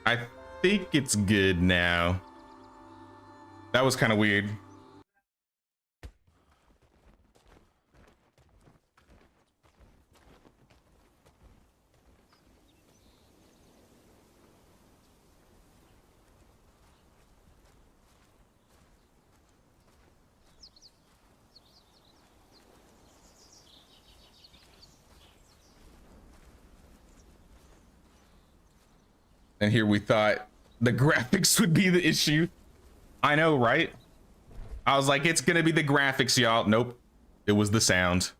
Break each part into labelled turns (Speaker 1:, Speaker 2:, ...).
Speaker 1: I think it's good now. That was kind of weird. And here we thought the graphics would be the issue. I know, right? I was like, it's gonna be the graphics, y'all. Nope. It was the sound.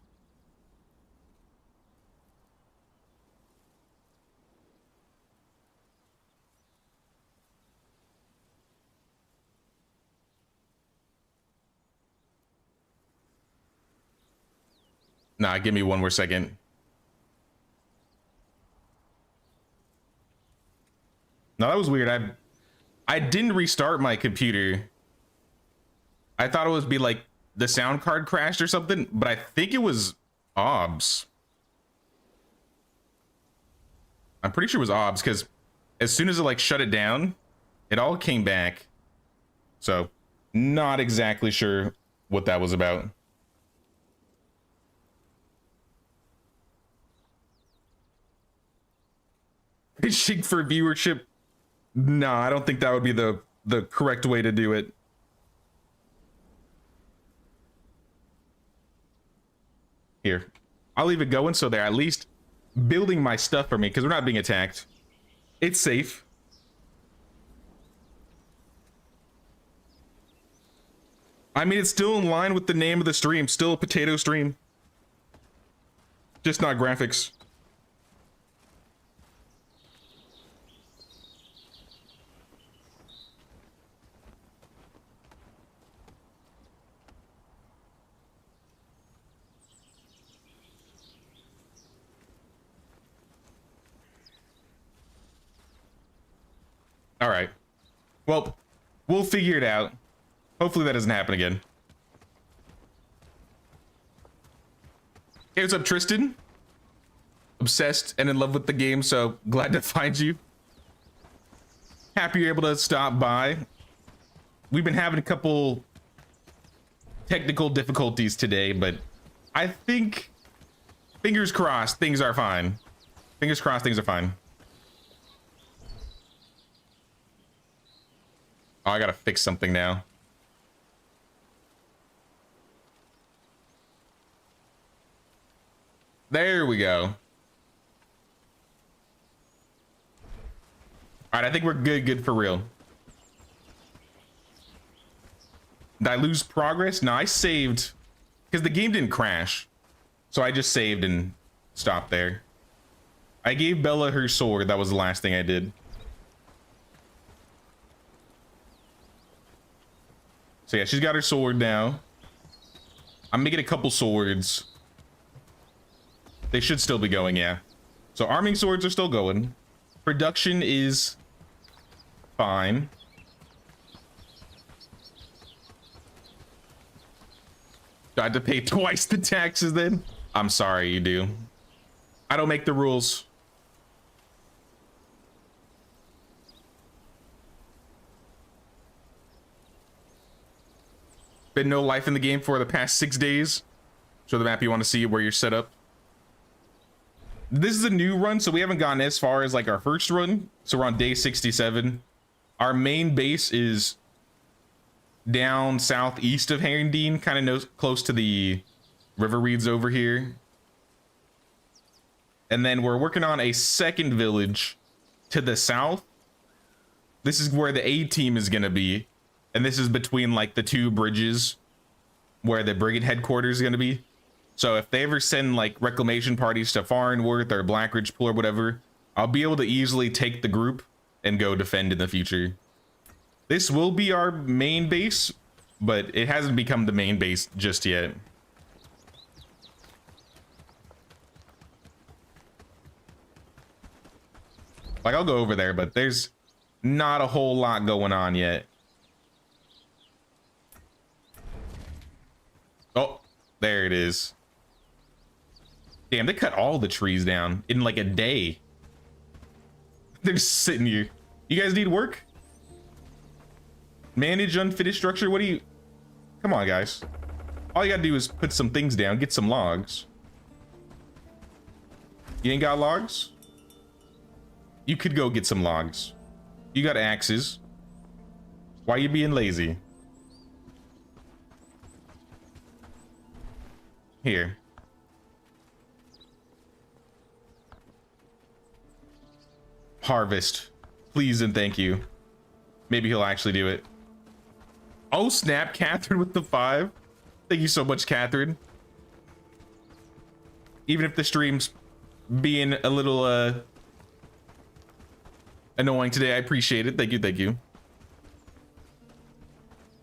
Speaker 1: Nah, give me one more second. No, that was weird. I didn't restart my computer. I thought it would be like the sound card crashed or something, but I think it was OBS. I'm pretty sure it was OBS because as soon as it like shut it down, it all came back. So not exactly sure what that was about. Fishing for viewership. No, I don't think that would be the correct way to do it. Here, I'll leave it going so they're at least building my stuff for me because we're not being attacked. It's safe. I mean, it's still in line with the name of the stream. Still a potato stream. Just not graphics. All right. Well, we'll figure it out. Hopefully that doesn't happen again. Hey, what's up, Tristan? Obsessed and in love with the game, so glad to find you. Happy you're able to stop by. We've been having a couple technical difficulties today, but I think, fingers crossed, things are fine. Fingers crossed, things are fine. Oh, I gotta fix something now. There we go. All right, I think we're good for real. Did I lose progress? No, I saved because the game didn't crash. So I just saved and stopped there. I gave Bella her sword. That was the last thing I did. So yeah, she's got her sword now. I'm making a couple swords. They should still be going, yeah. So arming swords are still going. Production is fine. Do I have to pay twice the taxes then? I'm sorry, you do. I don't make the rules. Been no life in the game for the past 6 days. Show the map you want to see where you're set up. This is a new run, so we haven't gotten as far as like our first run. So we're on day 67. Our main base is down southeast of Herondine, kind of close to the river reeds over here. And then we're working on a second village to the south. This is where the A team is going to be. And this is between like the two bridges where the brigade headquarters is going to be. So if they ever send like reclamation parties to Farnworth or Blackridge Pool or whatever, I'll be able to easily take the group and go defend in the future. This will be our main base, but it hasn't become the main base just yet. Like, I'll go over there, but there's not a whole lot going on yet. Oh, there it is. Damn, they cut all the trees down in like a day. They're just sitting here. You guys need work? Manage unfinished structure? What do you... Come on, guys. All you gotta do is put some things down, get some logs. You ain't got logs? You could go get some logs. You got axes. Why are you being lazy? Here. Harvest. Please and thank you. Maybe he'll actually do it. Oh snap, Catherine with the 5. Thank you so much, Catherine. Even if the stream's being a little annoying today, I appreciate it. Thank you, thank you.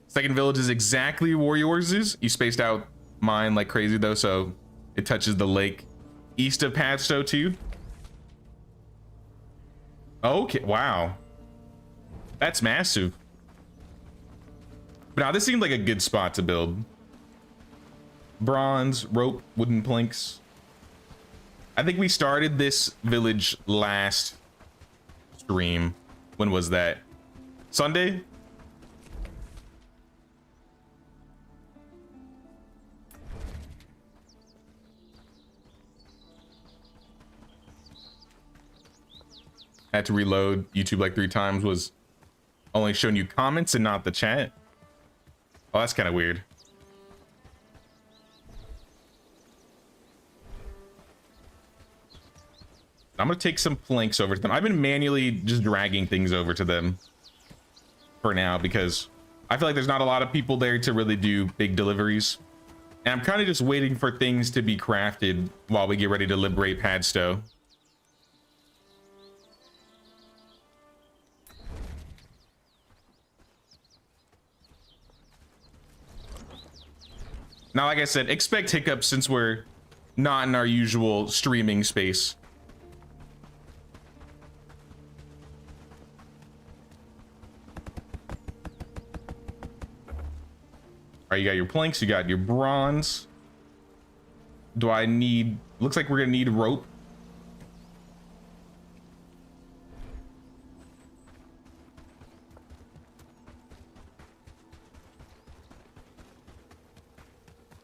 Speaker 1: Second village is exactly where yours is. You spaced out mine like crazy though, so it touches the lake east of Padstow too. Okay, wow. That's massive. But now this seemed like a good spot to build. Bronze, rope, wooden planks. I think we started this village last stream. When was that? Sunday? I had to reload YouTube like 3 times. Was only showing you comments and not the chat. Oh, that's kind of weird. I'm gonna take some planks over to them. I've been manually just dragging things over to them for now because I feel like there's not a lot of people there to really do big deliveries. And I'm kind of just waiting for things to be crafted while we get ready to liberate Padstow. Now, like I said, expect hiccups since we're not in our usual streaming space. All right, you got your planks, you got your bronze. Do I need... Looks like we're gonna need rope.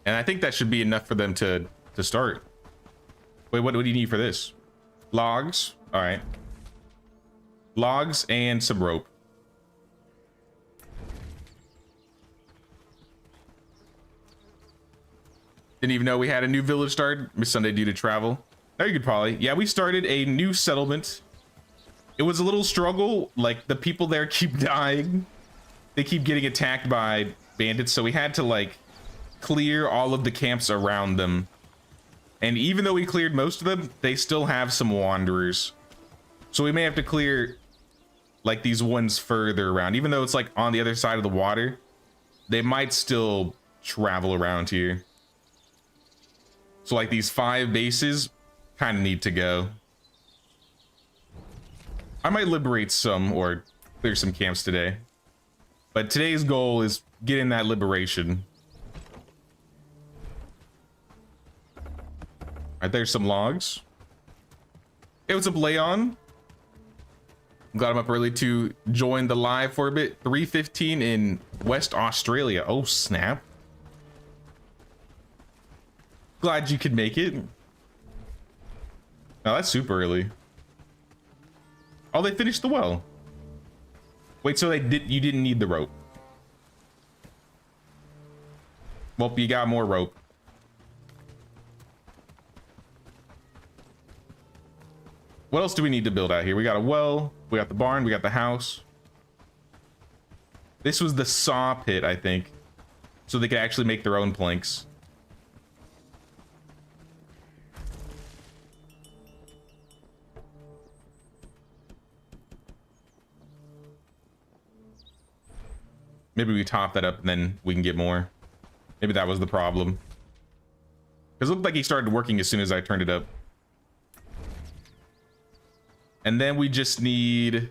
Speaker 1: And I think that should be enough for them to start. Wait, what do you need for this? Logs. All right. Logs and some rope. Didn't even know we had a new village start. Miss Sunday due to travel. No, you could probably. Yeah, we started a new settlement. It was a little struggle. Like, the people there keep dying. They keep getting attacked by bandits. So we had to, like, clear all of the camps around them. And even though we cleared most of them, they still have some wanderers. So we may have to clear, like, these ones further around. Even though it's, like, on the other side of the water, they might still travel around here. So, like, these 5 bases kind of need to go. I might liberate some or clear some camps today. But today's goal is getting that liberation. Alright, there's some logs. Hey, what's up, Leon? Glad I'm up early to join the live for a bit. 3:15 in West Australia. Oh, snap. Glad you could make it. Now that's super early. Oh, they finished the well. Wait, so you didn't need the rope. Well, you got more rope. What else do we need to build out here? We got a well, we got the barn, we got the house. This was the saw pit, I think. So they could actually make their own planks. Maybe we top that up and then we can get more. Maybe that was the problem. Because it looked like he started working as soon as I turned it up. And then we just need...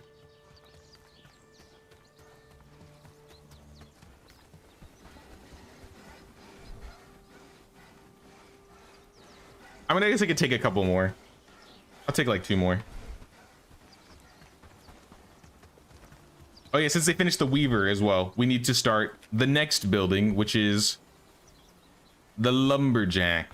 Speaker 1: I mean, I guess I could take a couple more. I'll take like 2 more. Oh yeah, since they finished the Weaver as well, we need to start the next building, which is the Lumberjack.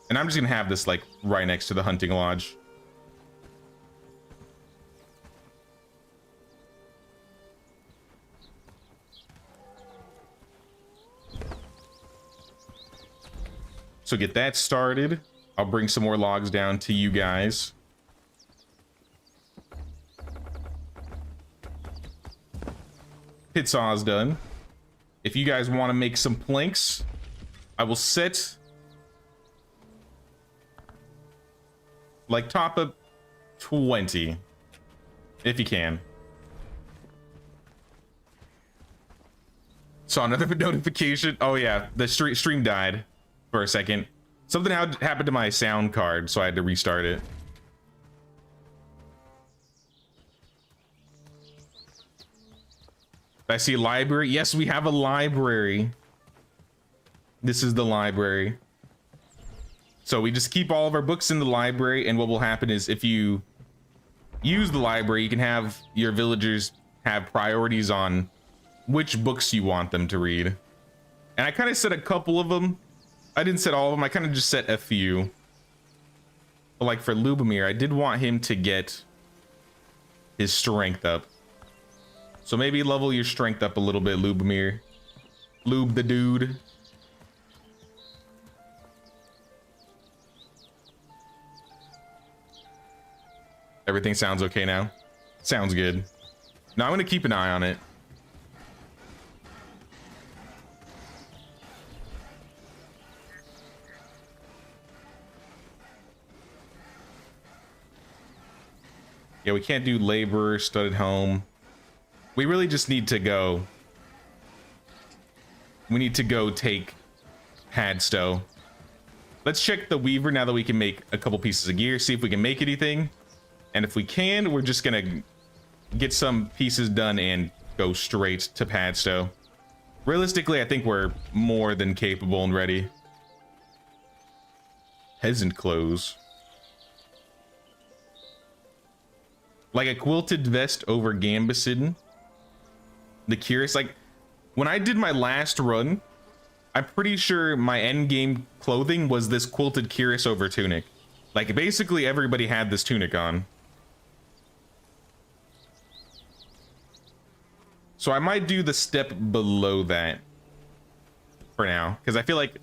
Speaker 1: And I'm just gonna have this like right next to the hunting lodge. So get that started. I'll bring some more logs down to you guys. Pit saw's done. If you guys want to make some planks, I will set like top of 20 if you can. Saw another notification. Oh yeah, the stream died for a second. Something happened to my sound card, so I had to restart it. I see a library. Yes, we have a library. This is the library. So we just keep all of our books in the library, and what will happen is if you use the library, you can have your villagers have priorities on which books you want them to read. And I kind of set a couple of them. I didn't set all of them. I kind of just set a few. But like for Lubomir, I did want him to get his strength up. So maybe level your strength up a little bit, Lubomir. Lube the dude. Everything sounds okay now? Sounds good. Now I'm gonna keep an eye on it. Yeah, we can't do labor, studded home. We really just need to go. We need to go take Padstow. Let's check the Weaver now that we can make a couple pieces of gear, see if we can make anything. And if we can, we're just gonna get some pieces done and go straight to Padstow. Realistically, I think we're more than capable and ready. Peasant clothes. Like a quilted vest over Gambesson. The curious, like when I did my last run, I'm pretty sure my end game clothing was this quilted cuirass over tunic. Like basically everybody had this tunic on. So I might do the step below that for now, because I feel like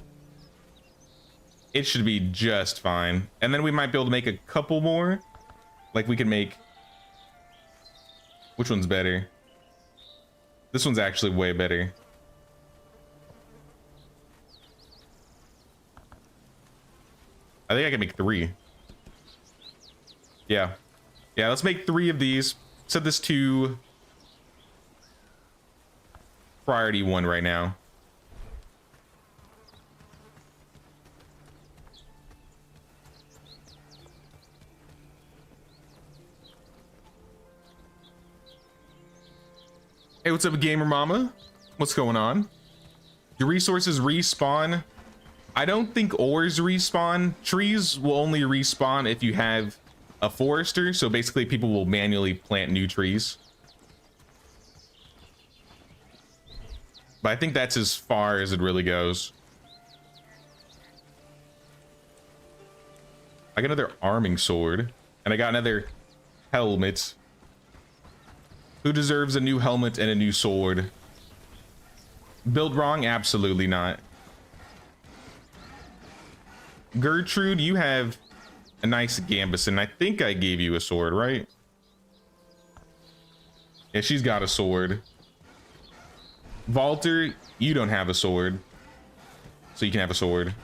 Speaker 1: it should be just fine. And then we might be able to make a couple more. Like we can make, which one's better? This one's actually way better. I think I can make 3. Yeah. Yeah, let's make 3 of these. Set this to priority 1 right now. Hey, what's up, gamer mama? What's going on? Your resources respawn. I don't think ores respawn. Trees will only respawn if you have a forester, so basically people will manually plant new trees. But I think that's as far as it really goes. I got another arming sword, and I got another helmet. Who deserves a new helmet and a new sword? Build wrong? Absolutely not. Gertrude, you have a nice Gambesson. I think I gave you a sword, right? Yeah, she's got a sword. Walter, you don't have a sword. So you can have a sword.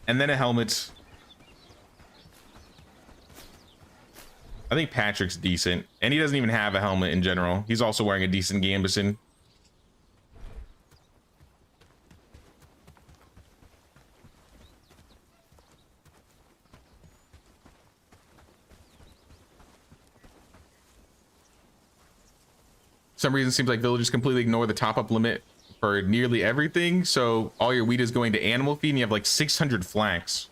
Speaker 1: And then a helmet. I think Patrick's decent, and he doesn't even have a helmet in general. He's also wearing a decent Gambesson. For some reason, it seems like villagers completely ignore the top-up limit for nearly everything. So all your wheat is going to animal feed and you have like 600 flax.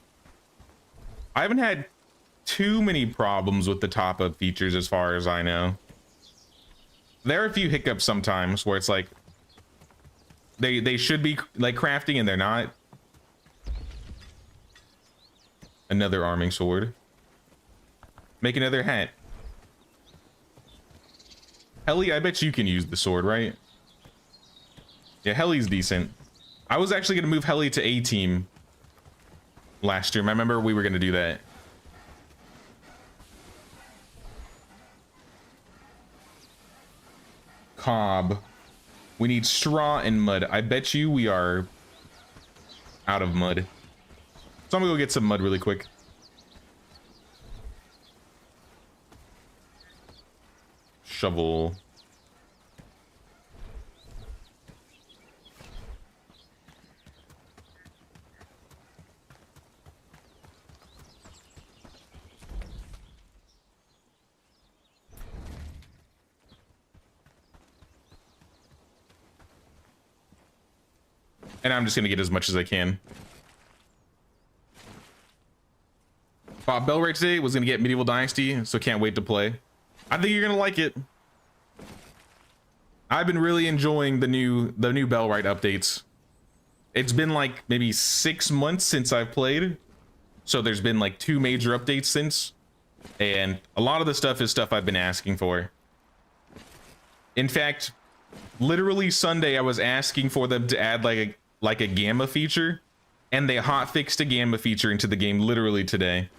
Speaker 1: I haven't had too many problems with the top-up features as far as I know. There are a few hiccups sometimes where it's like they should be like crafting and they're not. Another arming sword. Make another hat. Heli, I bet you can use the sword, right? Yeah, Heli's decent. I was actually gonna move Heli to A team last year. I remember we were gonna do that. Cob. We need straw and mud. I bet you we are out of mud. So I'm gonna go get some mud really quick. Shovel. And I'm just gonna get as much as I can. Bought Bellwright today, was gonna get Medieval Dynasty, so can't wait to play. I think you're gonna like it. I've been really enjoying the new Bellwright updates. It's been like maybe 6 months since I've played, so there's been like 2 major updates since, and a lot of the stuff is stuff I've been asking for. In fact, literally Sunday I was asking for them to add like a gamma feature, and they hotfixed a gamma feature into the game literally today.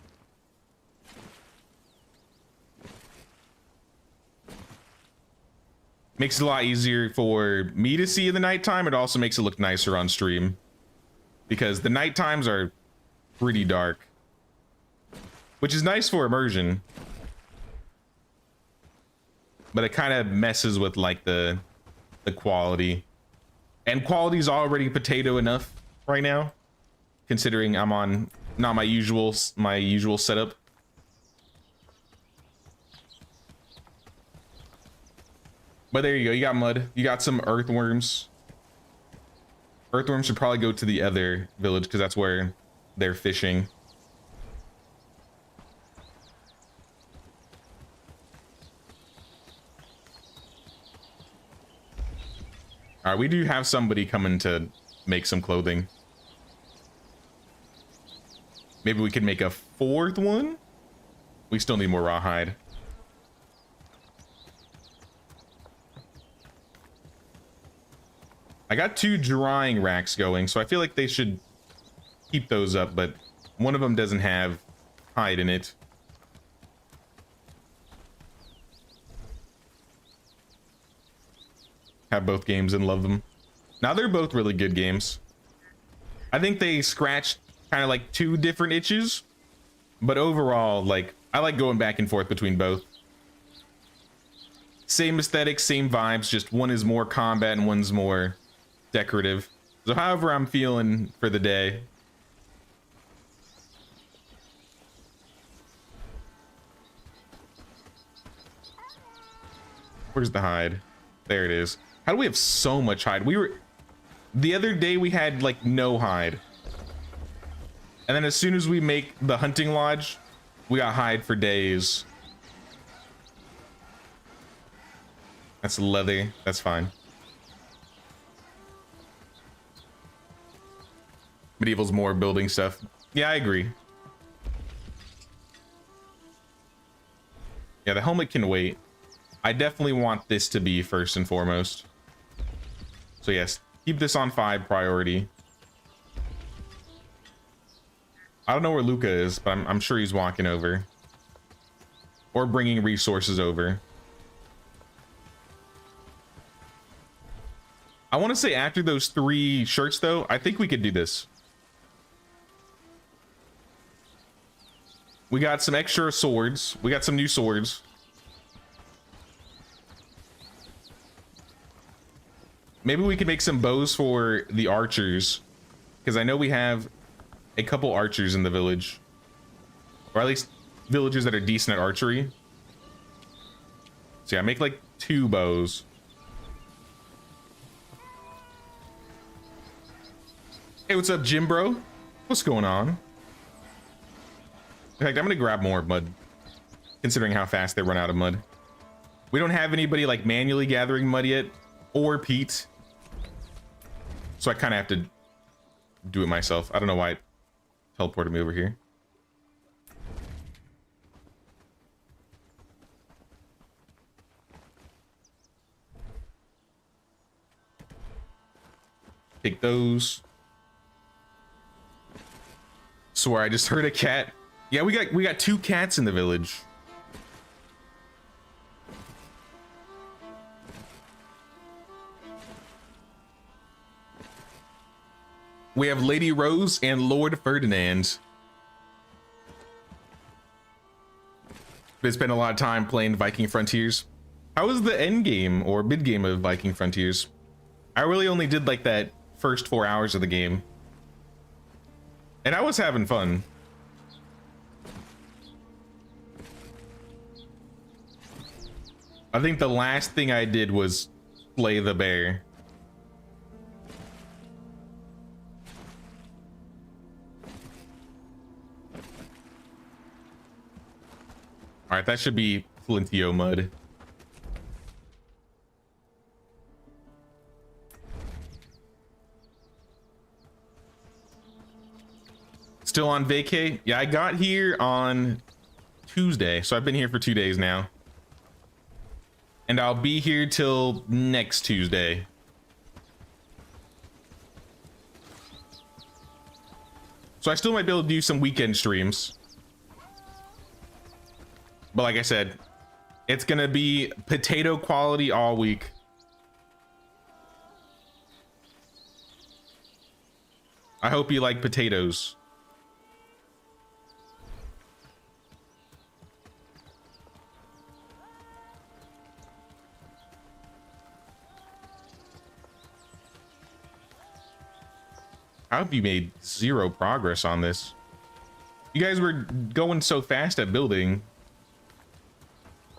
Speaker 1: Makes it a lot easier for me to see in the nighttime. It also makes it look nicer on stream, because the night times are pretty dark, which is nice for immersion, but it kind of messes with like the quality. And quality's already potato enough right now, considering I'm on not my usual setup. But there you go, you got mud, you got some earthworms. Earthworms should probably go to the other village because that's where they're fishing. All right, we do have somebody coming to make some clothing. Maybe we could make a 4th one? We still need more rawhide. I got 2 drying racks going, so I feel like they should keep those up, but one of them doesn't have hide in it. Have both games and love them. Now they're both really good games. I think they scratched kind of like 2 different itches, but overall, like, I like going back and forth between both. Same aesthetic, same vibes, just one is more combat and one's more decorative. So however I'm feeling for the day. Where's the hide? There it is. How do we have so much hide? The other day we had like no hide, and then as soon as we make the hunting lodge, we got hide for days. That's leather. That's fine. Medieval's more building stuff. Yeah, I agree. Yeah, the helmet can wait. I definitely want this to be first and foremost. So yes, keep this on 5 priority. I don't know where Luca is, but I'm sure he's walking over. Or bringing resources over. I want to say after those 3 shirts, though, I think we could do this. We got some extra swords. We got some new swords. Maybe we could make some bows for the archers, because I know we have a couple archers in the village, or at least villagers that are decent at archery. So yeah, make like 2 bows. Hey, what's up, Jim bro? What's going on? In fact, I'm gonna grab more mud, considering how fast they run out of mud. We don't have anybody like manually gathering mud yet, or peat. So I kind of have to do it myself. I don't know why it teleported me over here. Take those. Swear I just heard a cat. Yeah, we got 2 cats in the village. We have Lady Rose and Lord Ferdinand. Been spending a lot of time playing Viking Frontiers. How was the end game or mid game of Viking Frontiers? I really only did like that first 4 hours of the game, and I was having fun. I think the last thing I did was slay the bear. All right, that should be Flintio mud. Still on vacay? Yeah, I got here on Tuesday, so I've been here for 2 days now. And I'll be here till next Tuesday. So I still might be able to do some weekend streams. But like I said, it's gonna be potato quality all week. I hope you like potatoes. How have you made 0 progress on this? You guys were going so fast at building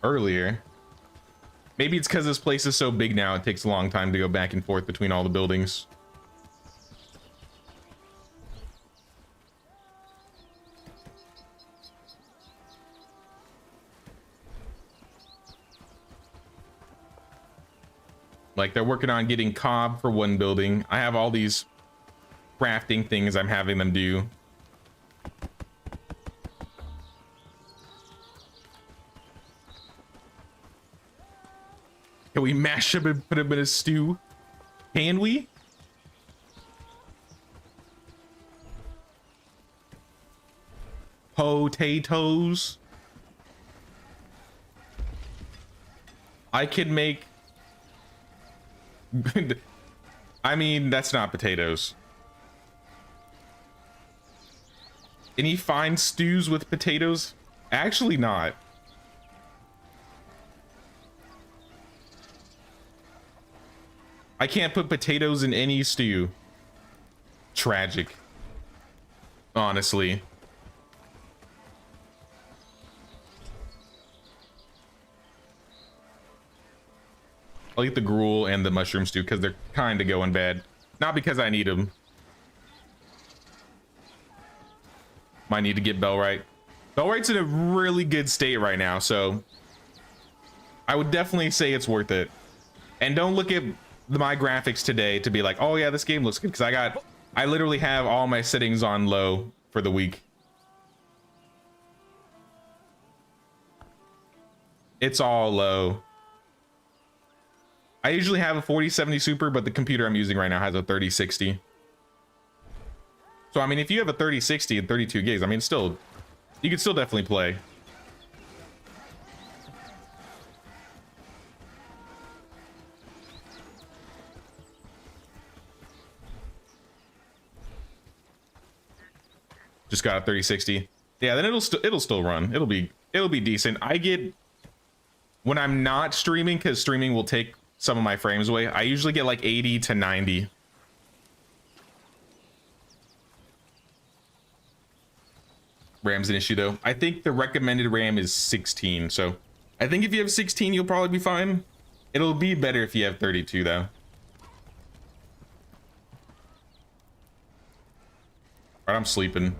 Speaker 1: earlier. Maybe it's because this place is so big now, it takes a long time to go back and forth between all the buildings. Like, they're working on getting cob for one building. I have all these crafting things I'm having them do. Can we mash them and put them in a stew? Can we? Potatoes. I can make... I mean, that's not potatoes. Any fine stews with potatoes? Actually not. I can't put potatoes in any stew. Tragic. Honestly. I'll eat the gruel and the mushroom stew because they're kind of going bad. Not because I need them. Might need to get Bellwright. Bellwright's in a really good state right now, so I would definitely say it's worth it. And don't look at my graphics today to be like, oh yeah, this game looks good, because I literally have all my settings on low for the week. It's all low. I usually have a 4070 Super, but the computer I'm using right now has a 3060. So I mean, if you have a 3060 and 32 gigs, I mean, still, you can still definitely play. Just got a 3060. Yeah, then it'll still run. It'll be decent. I get, when I'm not streaming, because streaming will take some of my frames away, I usually get like 80 to 90. RAM's an issue though. I think the recommended RAM is 16, so I think if you have 16 you'll probably be fine. It'll be better if you have 32 though. All right, I'm sleeping.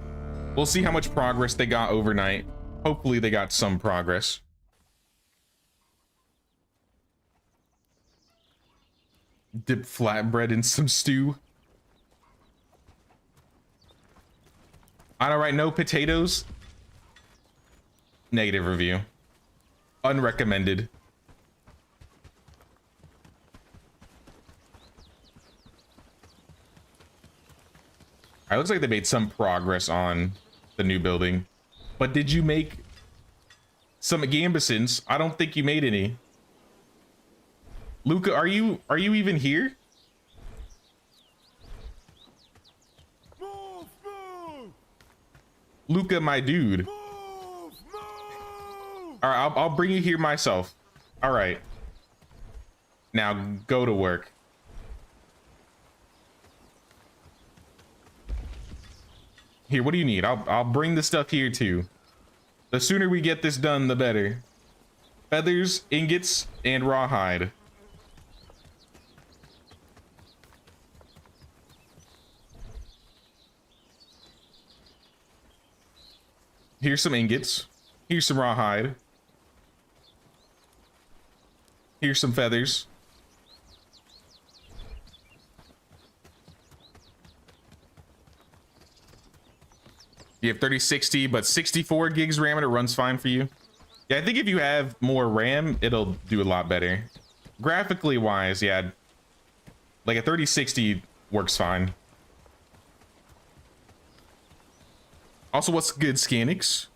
Speaker 1: We'll see how much progress they got overnight. Hopefully they got some progress. Dip flatbread in some stew. I don't write no potatoes. Negative review. Unrecommended. It looks like they made some progress on the new building. But did you make some gambesons? I don't think you made any. Luca, are you even here?
Speaker 2: Move, move!
Speaker 1: Luca, my dude.
Speaker 2: Move, move!
Speaker 1: All right, I'll bring you here myself. All right. Now go to work. Here, what do you need? I'll bring the stuff here too. The sooner we get this done, the better. Feathers, ingots, and rawhide. Here's some ingots. Here's some rawhide. Here's some feathers. You have 3060, but 64 gigs RAM and it runs fine for you. Yeah, I think if you have more RAM, it'll do a lot better. Graphically wise, yeah. Like a 3060 works fine. Also, what's good, Scanix?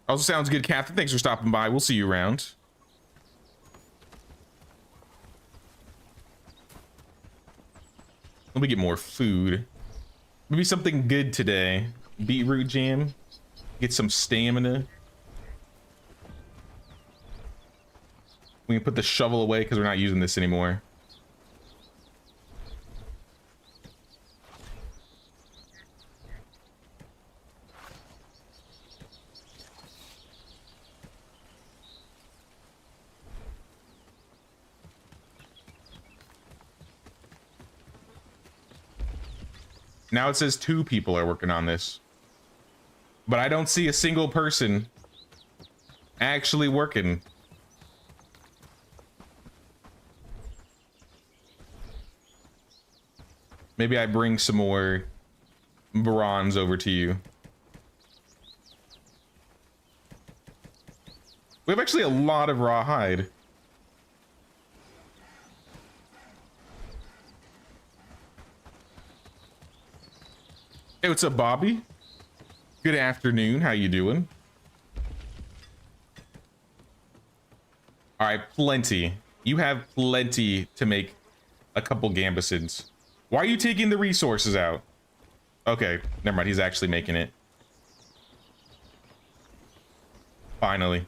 Speaker 1: Also sounds good, Catherine. Thanks for stopping by. We'll see you around. Let me get more food. Maybe something good today. Beetroot jam. Get some stamina. We can put the shovel away because we're not using this anymore. Now it says 2 people are working on this. But I don't see a single person actually working. Maybe I bring some more bronze over to you. We have actually a lot of rawhide. Hey, what's up, Bobby? Good afternoon. How you doing? All right, plenty. You have plenty to make a couple gambesons. Why are you taking the resources out? Okay, never mind. He's actually making it. Finally.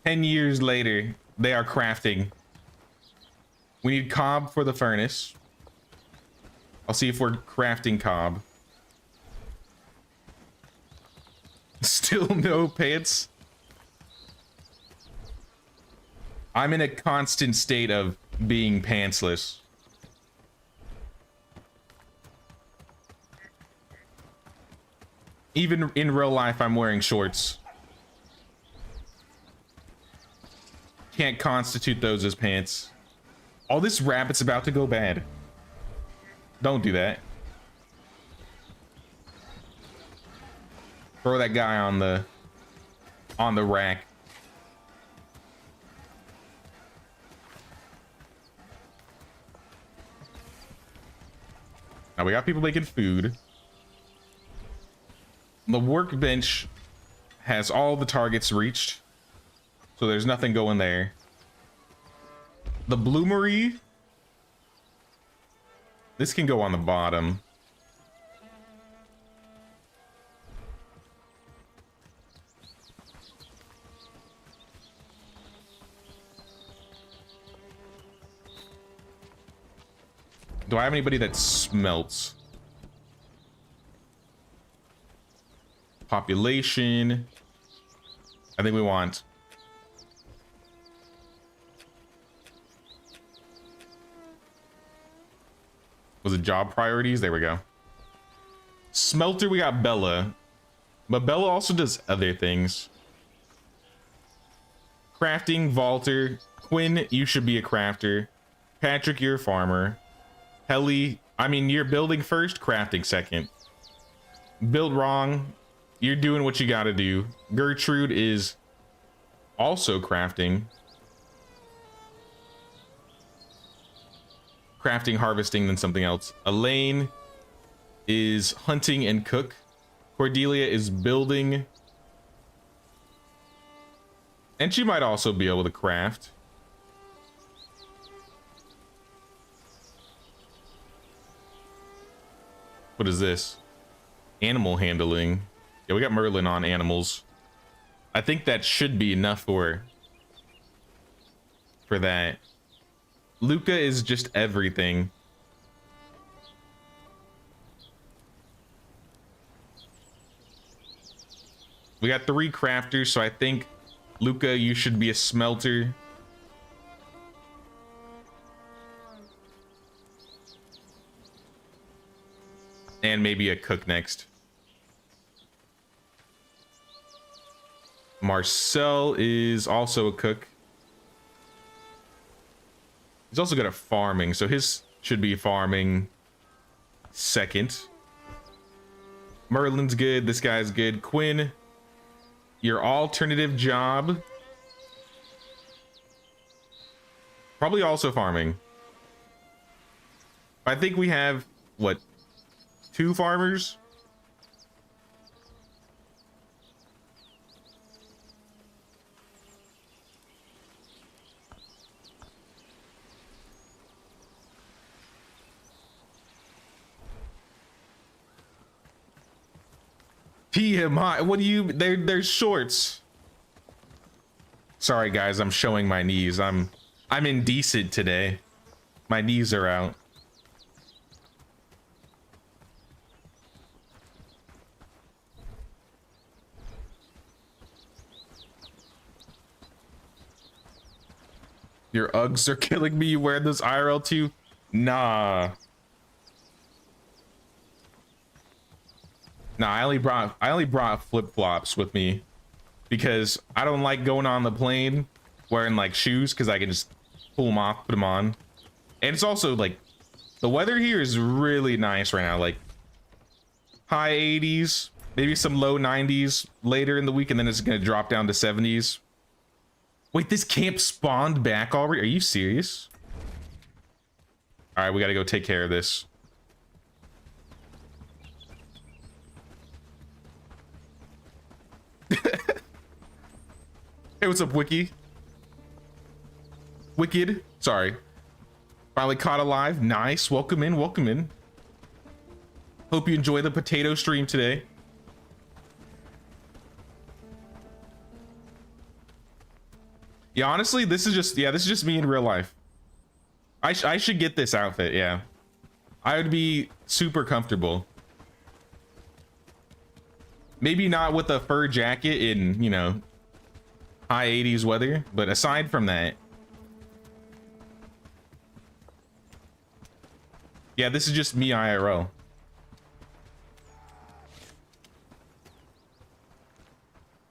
Speaker 1: 10 years later, they are crafting. We need cob for the furnace. I'll see if we're crafting cob. Still no pants. I'm in a constant state of being pantsless. Even in real life, I'm wearing shorts. Can't constitute those as pants. All this rabbit's about to go bad. Don't do that. Throw that guy on the rack. Now we got people making food. The workbench has all the targets reached, so there's nothing going there. The bloomery, this can go on the bottom. Do I have anybody that smelts? Population. I think we want Was it job priorities? There we go. Smelter, we got Bella. But Bella also does other things. Crafting, Vaulter. Quinn, you should be a crafter. Patrick, you're a farmer. Helly, I mean, you're building first, crafting second. Build wrong. You're doing what you gotta do. Gertrude is also crafting. Crafting, harvesting, then something else. Elaine is hunting and cook. Cordelia is building. And she might also be able to craft. What is this? Animal handling. Yeah, we got Merlin on animals. I think that should be enough for that. Luca is just everything. We got 3 crafters, so I think Luca, you should be a smelter. And maybe a cook next. Marcel is also a cook. He's also good at farming, so his should be farming second. Merlin's good. This guy's good. Quinn, your alternative job. Probably also farming. I think we have, what, 2 farmers? TMI, what do you, there's shorts. Sorry guys, I'm showing my knees. I'm indecent today. My knees are out. Your Uggs are killing me. You wear those IRL too? Nah. Nah, I only brought flip-flops with me because I don't like going on the plane wearing like shoes because I can just pull them off, put them on. And it's also like the weather here is really nice right now, like high 80s, maybe some low 90s later in the week, and then it's gonna drop down to 70s. Wait, this camp spawned back already? Are you serious? All right, we gotta go take care of this. Hey, what's up, Wiki? Wicked, sorry. Finally caught alive. Nice, welcome in, welcome in. Hope you enjoy the potato stream today. Yeah, honestly, this is just me in real life. I should get this outfit, yeah. I would be super comfortable. Maybe not with a fur jacket in, you know, high 80s weather, but aside from that, yeah, this is just me IRL.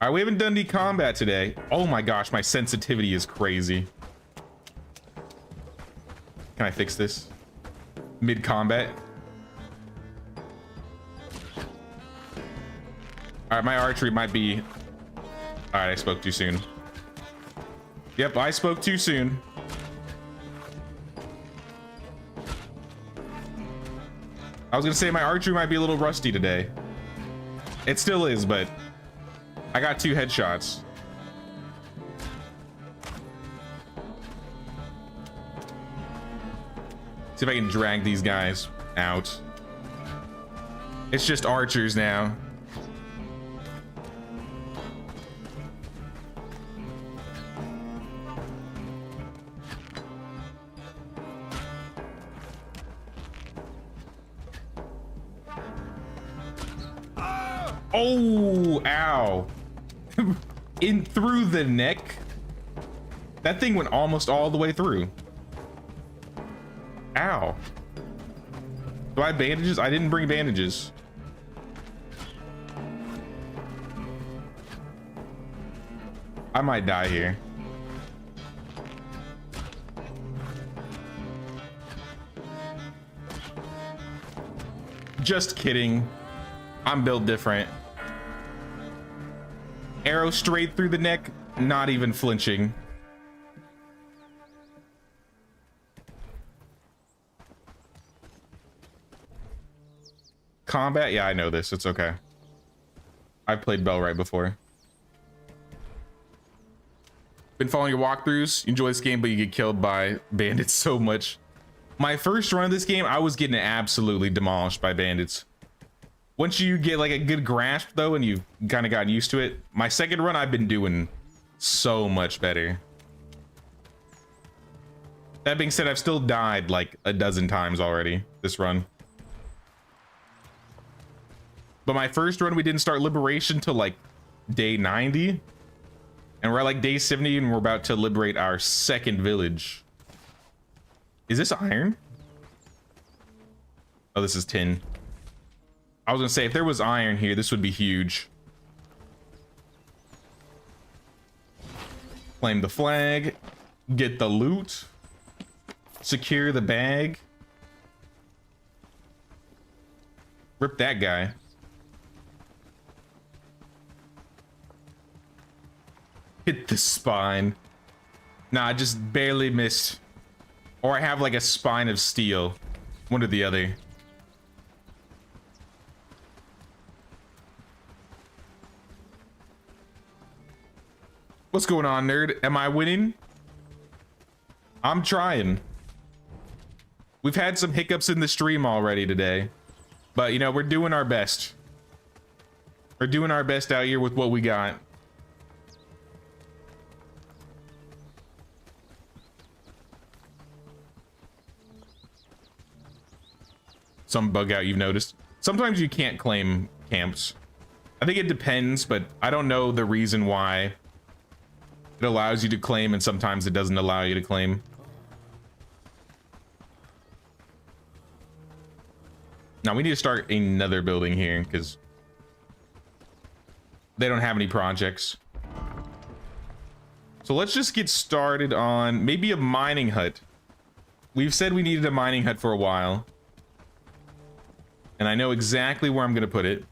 Speaker 1: All right, we haven't done any combat today. Oh my gosh, my sensitivity is crazy. Can I fix this? Mid-combat. All right, my archery might be... All right, I spoke too soon. Yep, I spoke too soon. I was gonna say my archery might be a little rusty today. It still is, but I got 2 headshots. See if I can drag these guys out. It's just archers now. Oh, ow. In through the neck. That thing went almost all the way through. Ow. Do I have bandages? I didn't bring bandages. I might die here. Just kidding. I'm built different. Arrow straight through the neck, not even flinching. Combat? Yeah, I know this. It's okay. I've played Bellwright before. Been following your walkthroughs. You enjoy this game, but you get killed by bandits so much. My first run of this game, I was getting absolutely demolished by bandits. Once you get like a good grasp though, and you've kind of gotten used to it, my second run, I've been doing so much better. That being said, I've still died like a dozen times already this run. But my first run, we didn't start liberation till like day 90. And we're at like day 70 and we're about to liberate our second village. Is this iron? Oh, this is tin. I was gonna say, if there was iron here, this would be huge. Claim the flag. Get the loot. Secure the bag. Rip that guy. Hit the spine. Nah, I just barely missed. Or I have like a spine of steel. One or the other. What's going on, nerd? Am I winning? I'm trying. We've had some hiccups in the stream already today. But, you know, we're doing our best. We're doing our best out here with what we got. Some bug out you've noticed. Sometimes you can't claim camps. I think it depends, but I don't know the reason why it allows you to claim and sometimes it doesn't allow you to claim. Now we need to start another building here because they don't have any projects. So let's just get started on maybe a mining hut. We've said we needed a mining hut for a while. And I know exactly where I'm going to put it.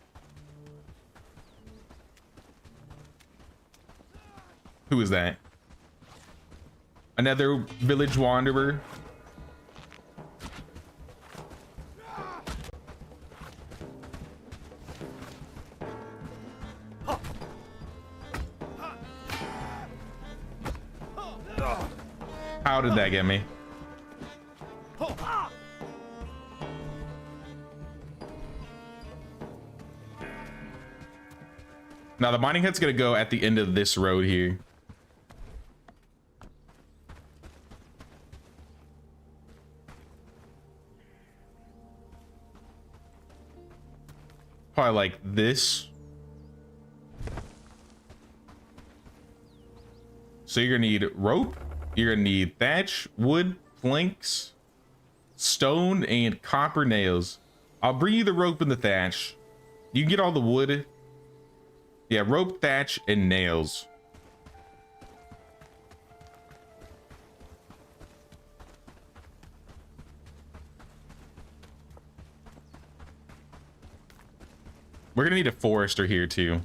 Speaker 1: Who is that? Another village wanderer. How did that get me? Now the mining hut's gonna go at the end of this road here. Probably like this. So you're gonna need rope, you're gonna need thatch, wood, planks, stone, and copper nails. I'll bring you the rope and the thatch. You can get all the wood. Yeah, rope, thatch, and nails. We're gonna need a forester here too,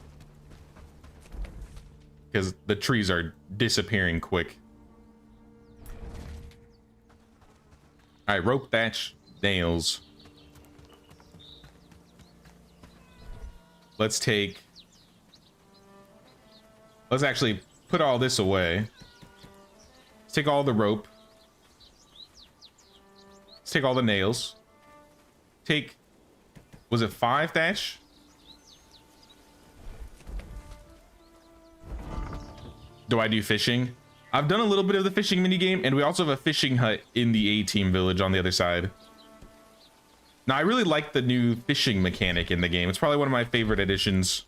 Speaker 1: because the trees are disappearing quick. All right, rope, thatch, nails. Let's actually put all this away. Let's take all the rope. Let's take all the nails. Take, was it 5 thatch? Do I do fishing? I've done a little bit of the fishing minigame, and we also have a fishing hut in the A-team village on the other side. Now, I really like the new fishing mechanic in the game. It's probably one of my favorite additions.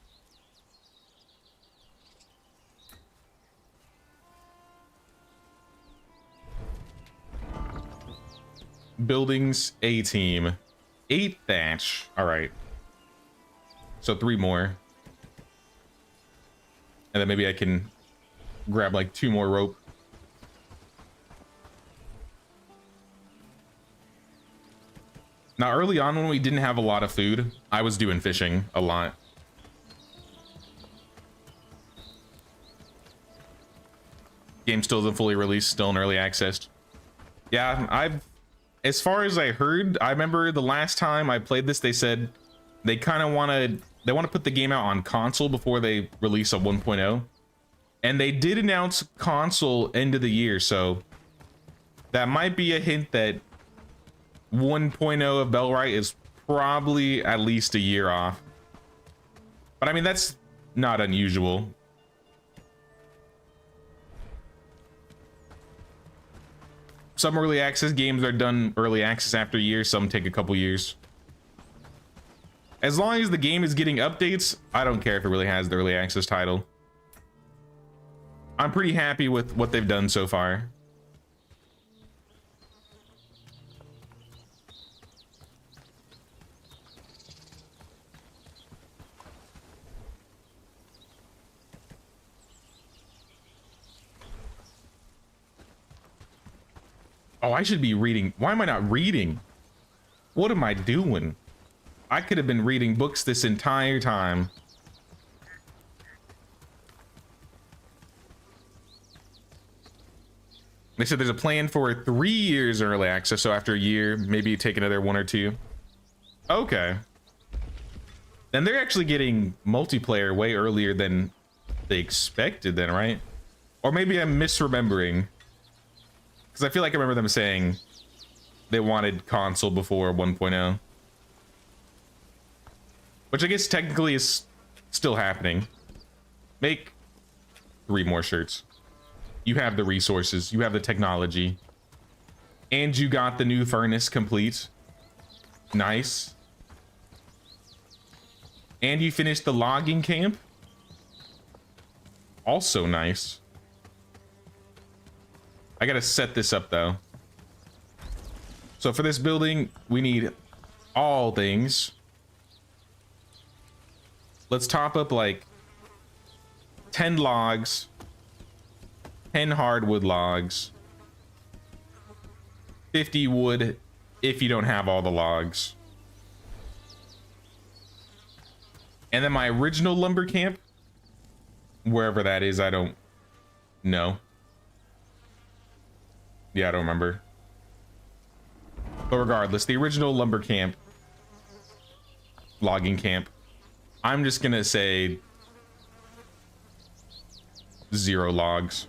Speaker 1: Buildings, A-team. 8 thatch. All right. So 3 more. And then maybe I can grab like 2 more rope. Now, early on when we didn't have a lot of food, I was doing fishing a lot. Game still isn't fully released, still in early access. Yeah, as far as I heard, I remember the last time I played this, they said they kind of want to put the game out on console before they release a 1.0. And they did announce console end of the year, so that might be a hint that 1.0 of Bellwright is probably at least a year off. But I mean, that's not unusual. Some early access games are done early access after a year, some take a couple years. As long as the game is getting updates, I don't care if it really has the early access title. I'm pretty happy with what they've done so far. Oh, I should be reading. Why am I not reading? What am I doing? I could have been reading books this entire time. They said there's a plan for 3 years early access, so after a year, maybe take another 1 or 2. Okay. Then they're actually getting multiplayer way earlier than they expected then, right? Or maybe I'm misremembering. Because I feel like I remember them saying they wanted console before 1.0. Which I guess technically is still happening. Make 3 more shirts. You have the resources, you have the technology, and you got the new furnace complete. Nice. And you finished the logging camp. Also nice. I gotta set this up though. So for this building, we need all things. Let's top up like 10 logs. 10 hardwood logs, 50 wood if you don't have all the logs. And then my original lumber camp, wherever that is, I don't know. Yeah, I don't remember. But regardless, the original lumber camp, logging camp, I'm just gonna say 0 logs.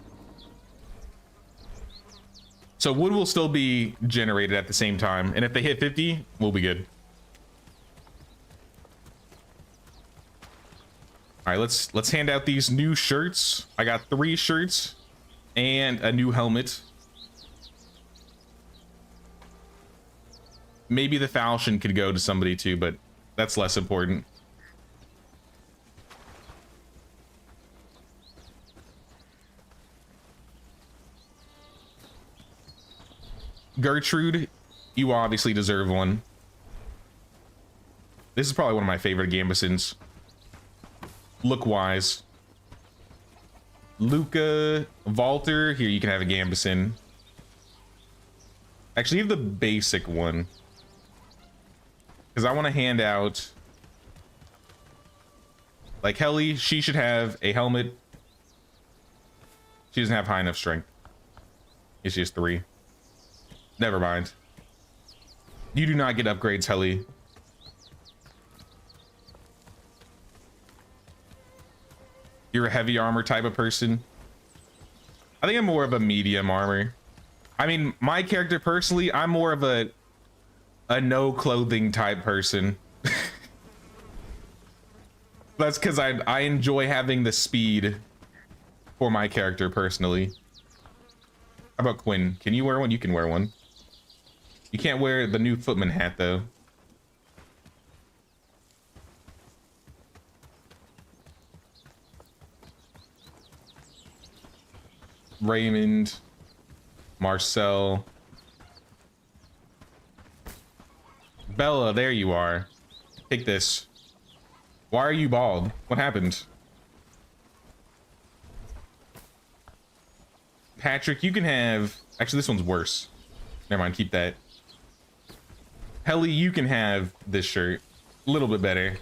Speaker 1: So wood will still be generated at the same time, and if they hit 50, we'll be good. All right, let's hand out these new shirts. I got 3 shirts and a new helmet. Maybe the falchion could go to somebody too, but that's less important. Gertrude, you obviously deserve one. This is probably one of my favorite gambesons. Look-wise. Luca, Walter, here you can have a gambeson. Actually, you have the basic one. Because I want to hand out... Like Helly, she should have a helmet. She doesn't have high enough strength. It's just 3. Never mind. You do not get upgrades, Helly. You're a heavy armor type of person. I think I'm more of a medium armor. I mean, my character personally, I'm more of a no clothing type person. That's because I enjoy having the speed for my character personally. How about Quinn? Can you wear one? You can wear one. You can't wear the new footman hat though. Raymond, Marcel, Bella, there you are. Take this. Why are you bald? What happened? Patrick, you can have... Actually, this one's worse. Never mind, keep that. Helly, you can have this shirt. A little bit better.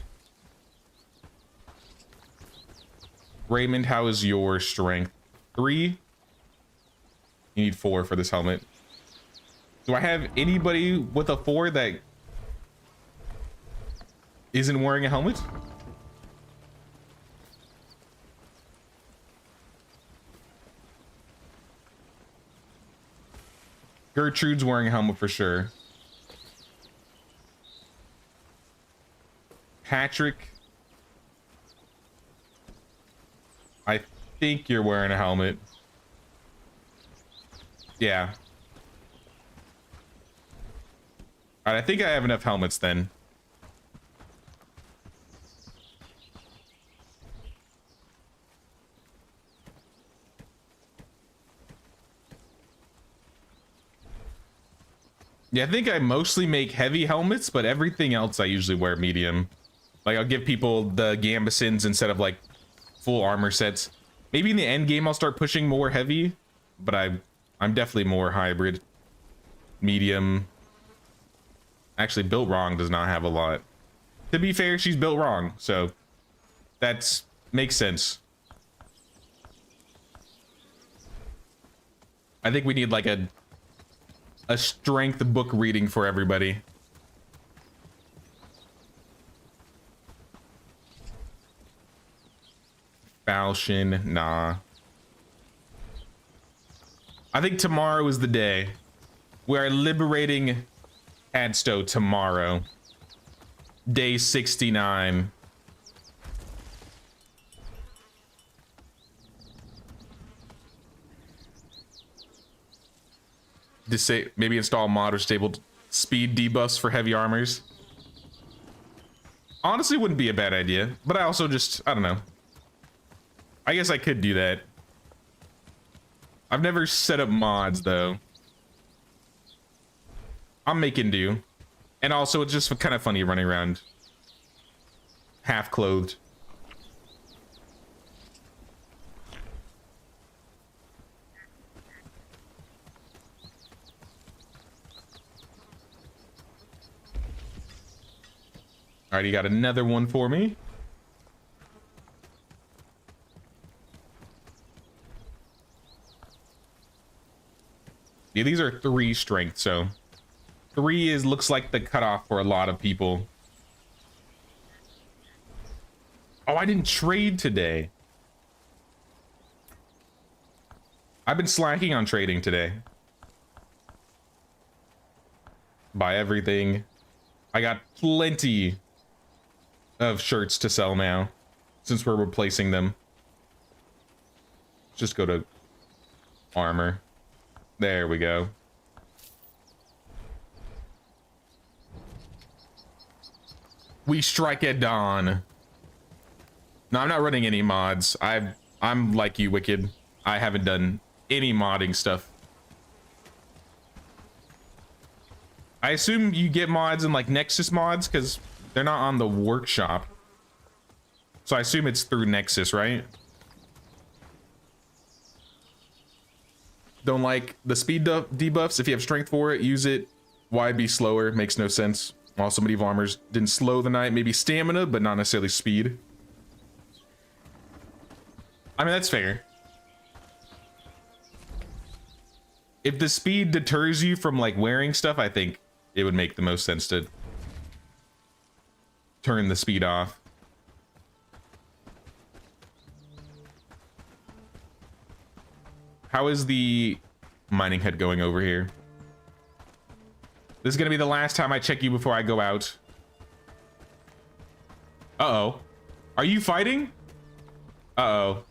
Speaker 1: Raymond, how is your strength? 3? You need 4 for this helmet. Do I have anybody with a 4 that isn't wearing a helmet? Gertrude's wearing a helmet for sure. Patrick, I think you're wearing a helmet. Yeah. All right, I think I have enough helmets then. Yeah, I think I mostly make heavy helmets, but everything else I usually wear medium. Like, I'll give people the gambesons instead of like full armor sets. Maybe in the end game I'll start pushing more heavy, but I'm definitely more hybrid. Medium. Actually, Built Wrong does not have a lot. To be fair, she's built wrong, so that's makes sense. I think we need like a strength book reading for everybody. Falchion, nah. I think tomorrow is the day. We are liberating Padstow tomorrow. Day 69. Maybe install mod or stable speed debuffs for heavy armors. Honestly, wouldn't be a bad idea, but I also just, I don't know. I guess I could do that. I've never set up mods though. I'm making do. And also it's just kind of funny running around half clothed. All right, you got another one for me. Yeah, these are 3 strength, so 3 looks like the cutoff for a lot of people. Oh, I didn't trade today. I've been slacking on trading today. Buy everything. I got plenty of shirts to sell now, since we're replacing them. Just go to armor. There we go. We strike at dawn. No, I'm not running any mods. I'm like you, Wicked. I haven't done any modding stuff. I assume you get mods in like Nexus mods because they're not on the workshop. So I assume it's through Nexus, right? Don't like the speed debuffs. If you have strength for it, use it. Why be slower? Makes no sense. Also, medieval armors didn't slow the night. Maybe stamina, but not necessarily speed. I mean, that's fair. If the speed deters you from like wearing stuff, I think it would make the most sense to turn the speed off. How is the mining head going over here? This is gonna be the last time I check you before I go out. Uh-oh. Are you fighting? Uh-oh.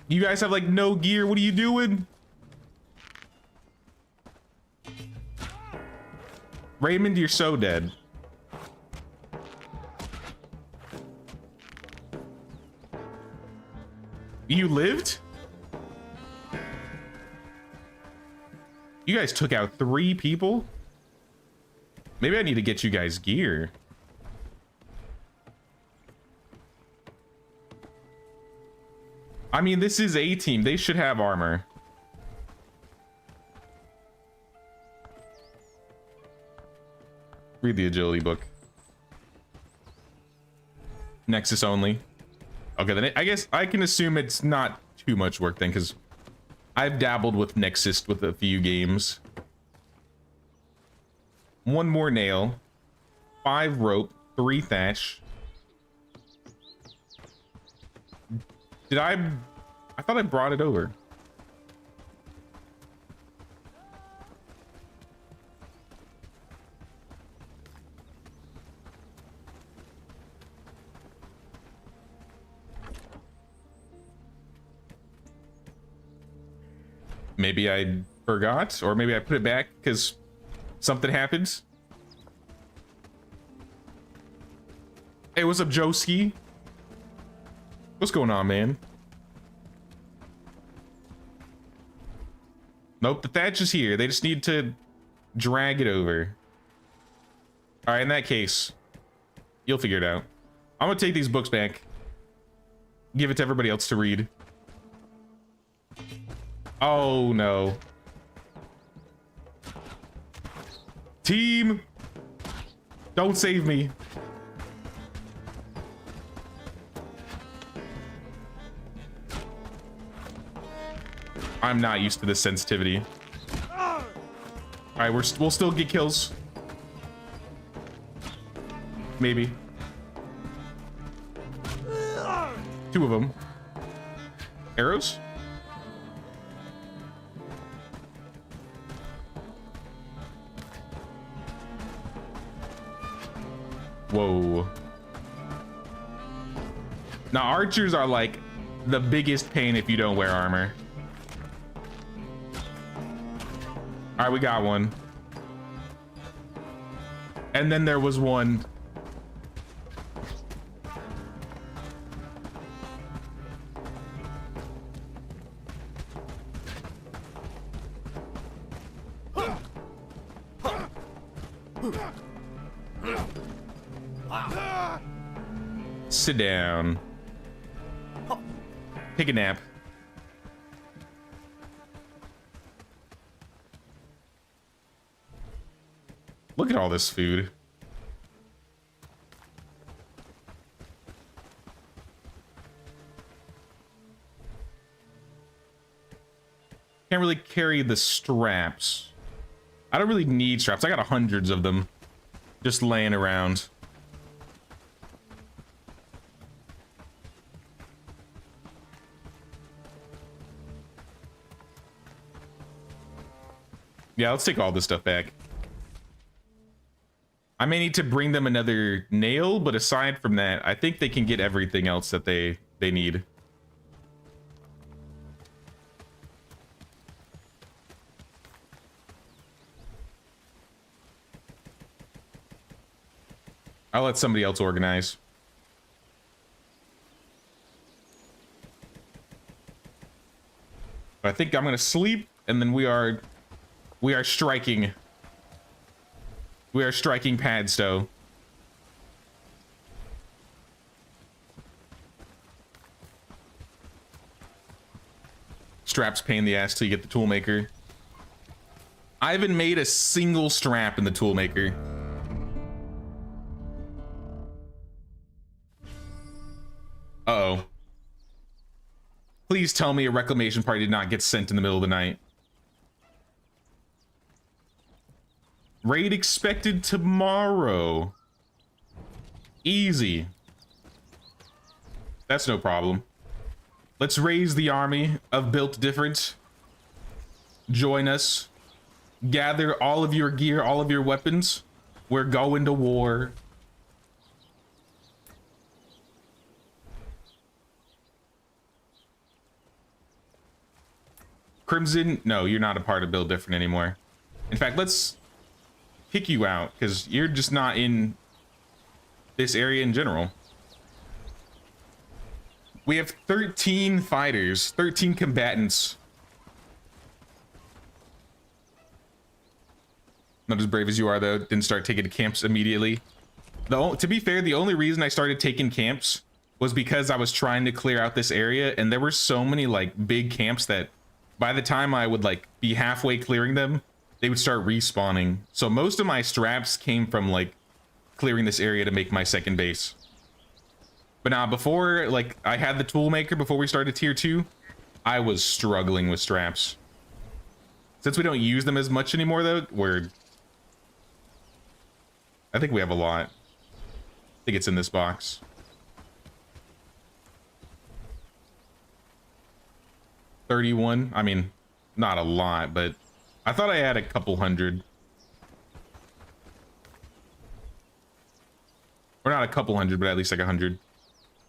Speaker 1: You guys have like no gear. What are you doing? Raymond, you're so dead. You lived? You guys took out 3 people? Maybe I need to get you guys gear. I mean, this is A team. They should have armor. Read the agility book. Nexus only. Okay, then I guess I can assume it's not too much work then, because I've dabbled with Nexus with a few games. 1 more nail. 5 rope. 3 thatch. Did I thought I brought it over. Maybe I forgot, or maybe I put it back because something happens. Hey, what's up, Joski? What's going on, man? Nope, the thatch is here. They just need to drag it over. All right, in that case, you'll figure it out. I'm gonna take these books back. Give it to everybody else to read. Oh, no. Team! Don't save me. I'm not used to this sensitivity. All right, we'll still get kills. Maybe. 2 of them. Arrows? Whoa. Now, archers are like the biggest pain if you don't wear armor. All right, we got one. And then there was one. Sit down. Take a nap. Look at all this food. Can't really carry the straps. I don't really need straps. I got hundreds of them just laying around. Yeah, let's take all this stuff back. I may need to bring them another nail, but aside from that, I think they can get everything else that they need. I'll let somebody else organize. But I think I'm gonna sleep, and then we are striking. We are striking Padstow. Straps pain in the ass till you get the toolmaker. I haven't made a single strap in the toolmaker. Uh-oh. Please tell me a reclamation party did not get sent in the middle of the night. Raid expected tomorrow. Easy. That's no problem. Let's raise the army of Built Different. Join us. Gather all of your gear, all of your weapons. We're going to war. Crimson, no, you're not a part of Build Different anymore. In fact, let's kick you out because you're just not in this area in general. We have 13 fighters, 13 combatants. Not as brave as you are, though. Didn't start taking camps immediately. To be fair, the only reason I started taking camps was because I was trying to clear out this area, and there were so many like big camps that by the time I would like be halfway clearing them, they would start respawning. So most of my straps came from like clearing this area to make my second base. But now before like I had the tool maker, before we started tier 2, I was struggling with straps. Since we don't use them as much anymore though, I think we have a lot. I think it's in this box. $31. I mean, not a lot, but I thought I had a couple hundred. Or not a couple hundred, but at least like 100.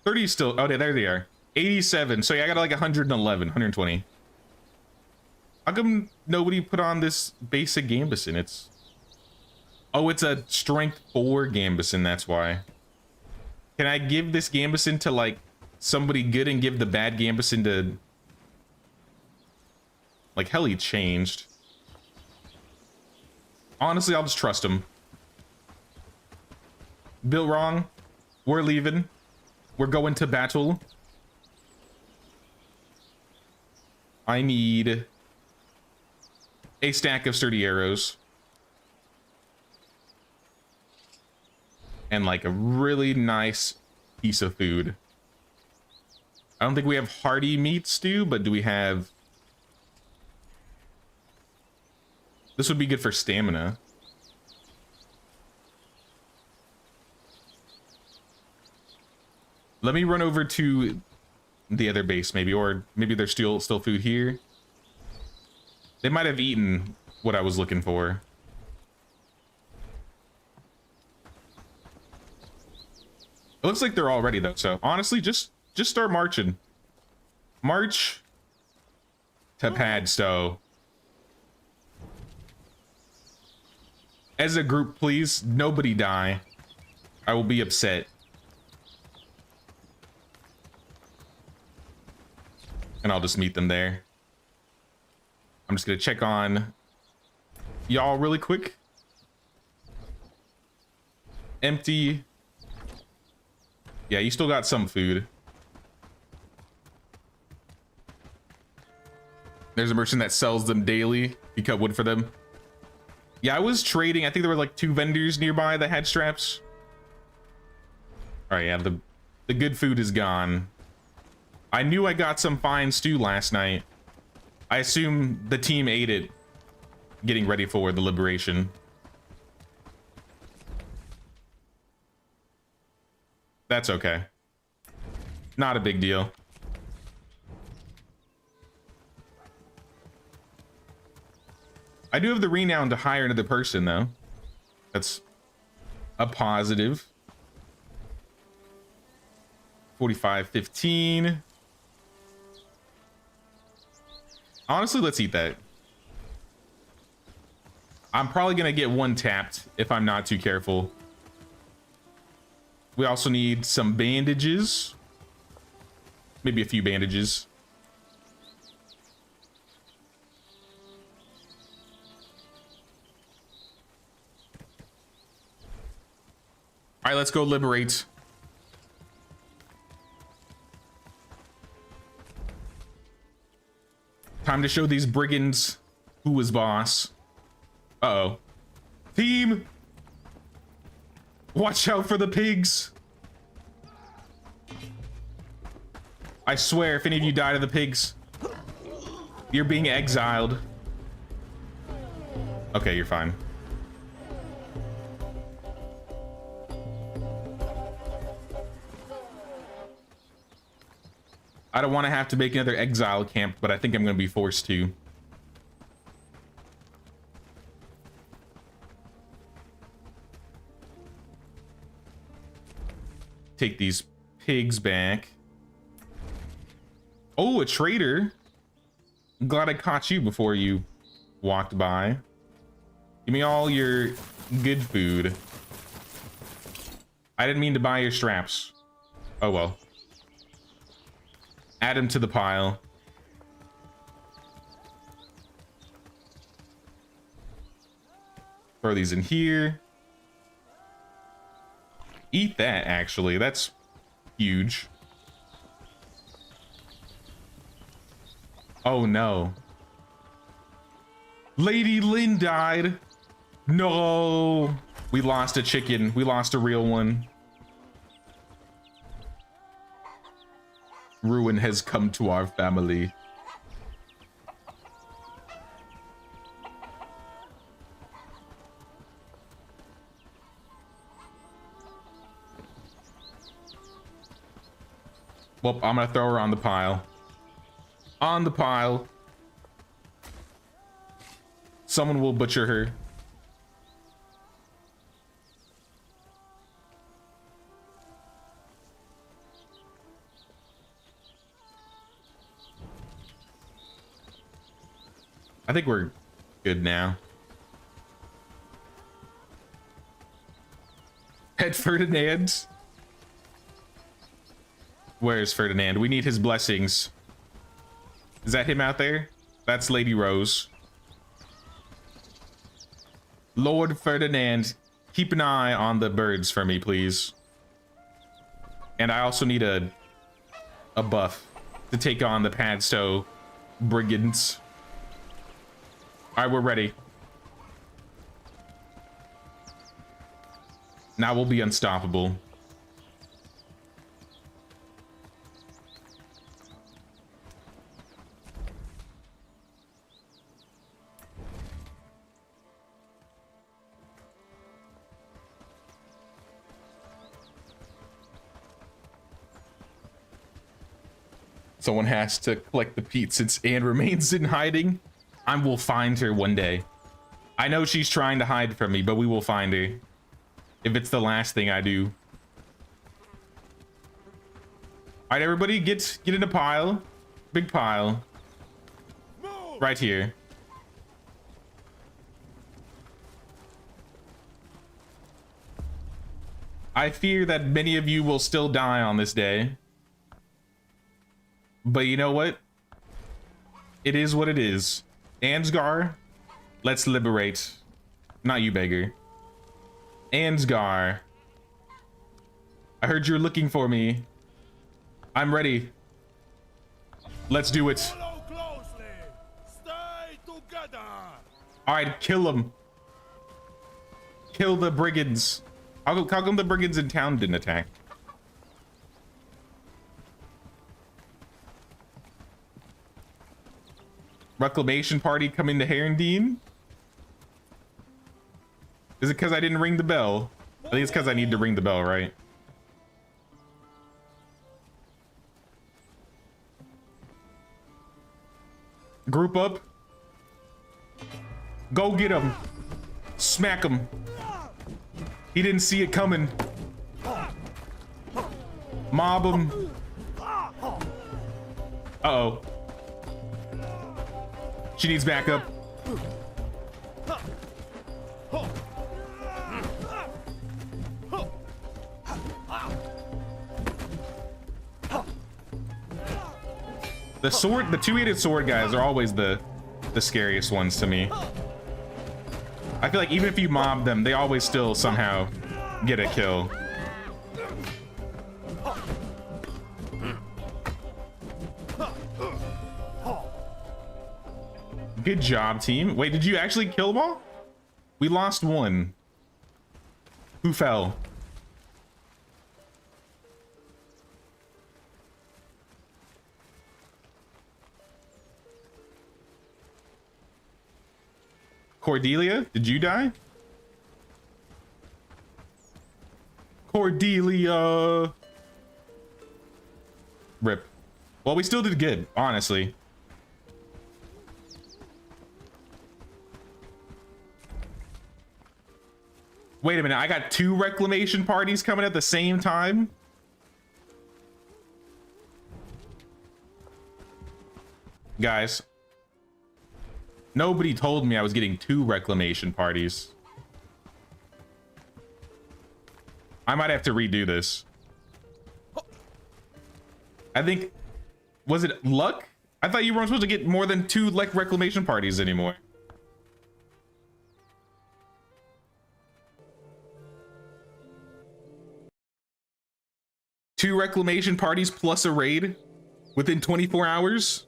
Speaker 1: 30 is still, oh, there they are. 87. So yeah, I got like 111, 120. How come nobody put on this basic Gambeson? It's, oh, it's a strength 4 Gambeson, that's why. Can I give this Gambeson to like somebody good and give the bad Gambeson to, like, hell, he changed. Honestly, I'll just trust him. Built wrong. We're leaving. We're going to battle. I need a stack of sturdy arrows. And like a really nice piece of food. I don't think we have hearty meat stew, but do we have... This would be good for stamina. Let me run over to the other base maybe, or maybe there's still food here. They might have eaten what I was looking for. It looks like they're all ready though, so honestly, just start marching. March to Padstow. As a group, please, nobody die. I will be upset. And I'll just meet them there. I'm just gonna check on y'all really quick. Empty. Yeah, you still got some food. There's a merchant that sells them daily. You cut wood for them. Yeah, I was trading. I think there were like 2 vendors nearby that had straps. All right, yeah, the good food is gone. I knew I got some fine stew last night. I assume the team ate it, getting ready for the liberation. That's okay. Not a big deal. I do have the renown to hire another person, though. That's a positive. 45.15. Honestly, let's eat that. I'm probably gonna get one tapped if I'm not too careful. We also need some bandages. Maybe a few bandages. All right, let's go liberate. Time to show these brigands who is boss. Uh-oh. Team! Watch out for the pigs! I swear, if any of you die to the pigs, you're being exiled. Okay, you're fine. I don't want to have to make another exile camp, but I think I'm going to be forced to. Take these pigs back. Oh, a trader. I'm glad I caught you before you walked by. Give me all your good food. I didn't mean to buy your straps. Oh well. Add them to the pile. Throw these in here. Eat that, actually. That's huge. Oh, no. Lady Lynn died. No. We lost a chicken. We lost a real one. Ruin has come to our family. Well, I'm gonna throw her on the pile. On the pile. Someone will butcher her. I think we're good now. Head Ferdinand. Where's Ferdinand? We need his blessings. Is that him out there? That's Lady Rose. Lord Ferdinand, keep an eye on the birds for me, please. And I also need a buff to take on the Padstow brigands. All right, we're ready. Now we'll be unstoppable. Someone has to collect the Pete since Anne remains in hiding. I will find her one day. I know she's trying to hide from me, but we will find her. If it's the last thing I do. All right, everybody, get in a pile. Big pile.
Speaker 2: Move!
Speaker 1: Right here. I fear that many of you will still die on this day. But you know what? It is what it is. Ansgar, let's liberate. Not you, beggar. Ansgar. I heard you're looking for me. I'm ready. Let's do it.
Speaker 2: Follow closely. Stay together.
Speaker 1: All right, kill them. Kill the brigands. How come the brigands in town didn't attack? Reclamation party coming to Herondine? Is it because I didn't ring the bell? I think it's because I need to ring the bell, right? Group up. Go get him. Smack him. He didn't see it coming. Mob him. Uh-oh. She needs backup. The sword, the two-handed sword guys are always the scariest ones to me. I feel like even if you mob them, they always still somehow get a kill. Good job, team. Wait, did you actually kill them all? We lost one. Who fell? Cordelia, did you die? Cordelia. Rip. Well, we still did good, honestly. Wait a minute, I got two reclamation parties coming at the same time? Guys, nobody told me I was getting two reclamation parties. I might have to redo this. I think, was it luck? I thought you weren't supposed to get more than two like reclamation parties anymore. 2 reclamation parties plus a raid within 24 hours.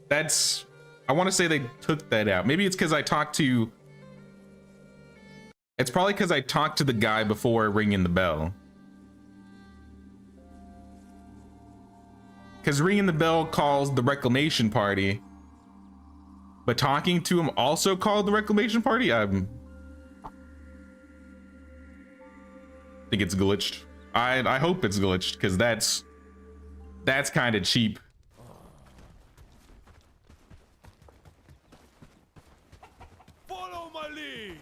Speaker 1: That's, I want to say they took that out. Maybe it's because I talked to, it's probably because I talked to the guy before ringing the bell. Because ringing the bell calls the reclamation party, but talking to him also called the reclamation party. I think it's glitched. I hope it's glitched, because that's kind of cheap.
Speaker 2: Follow my lead.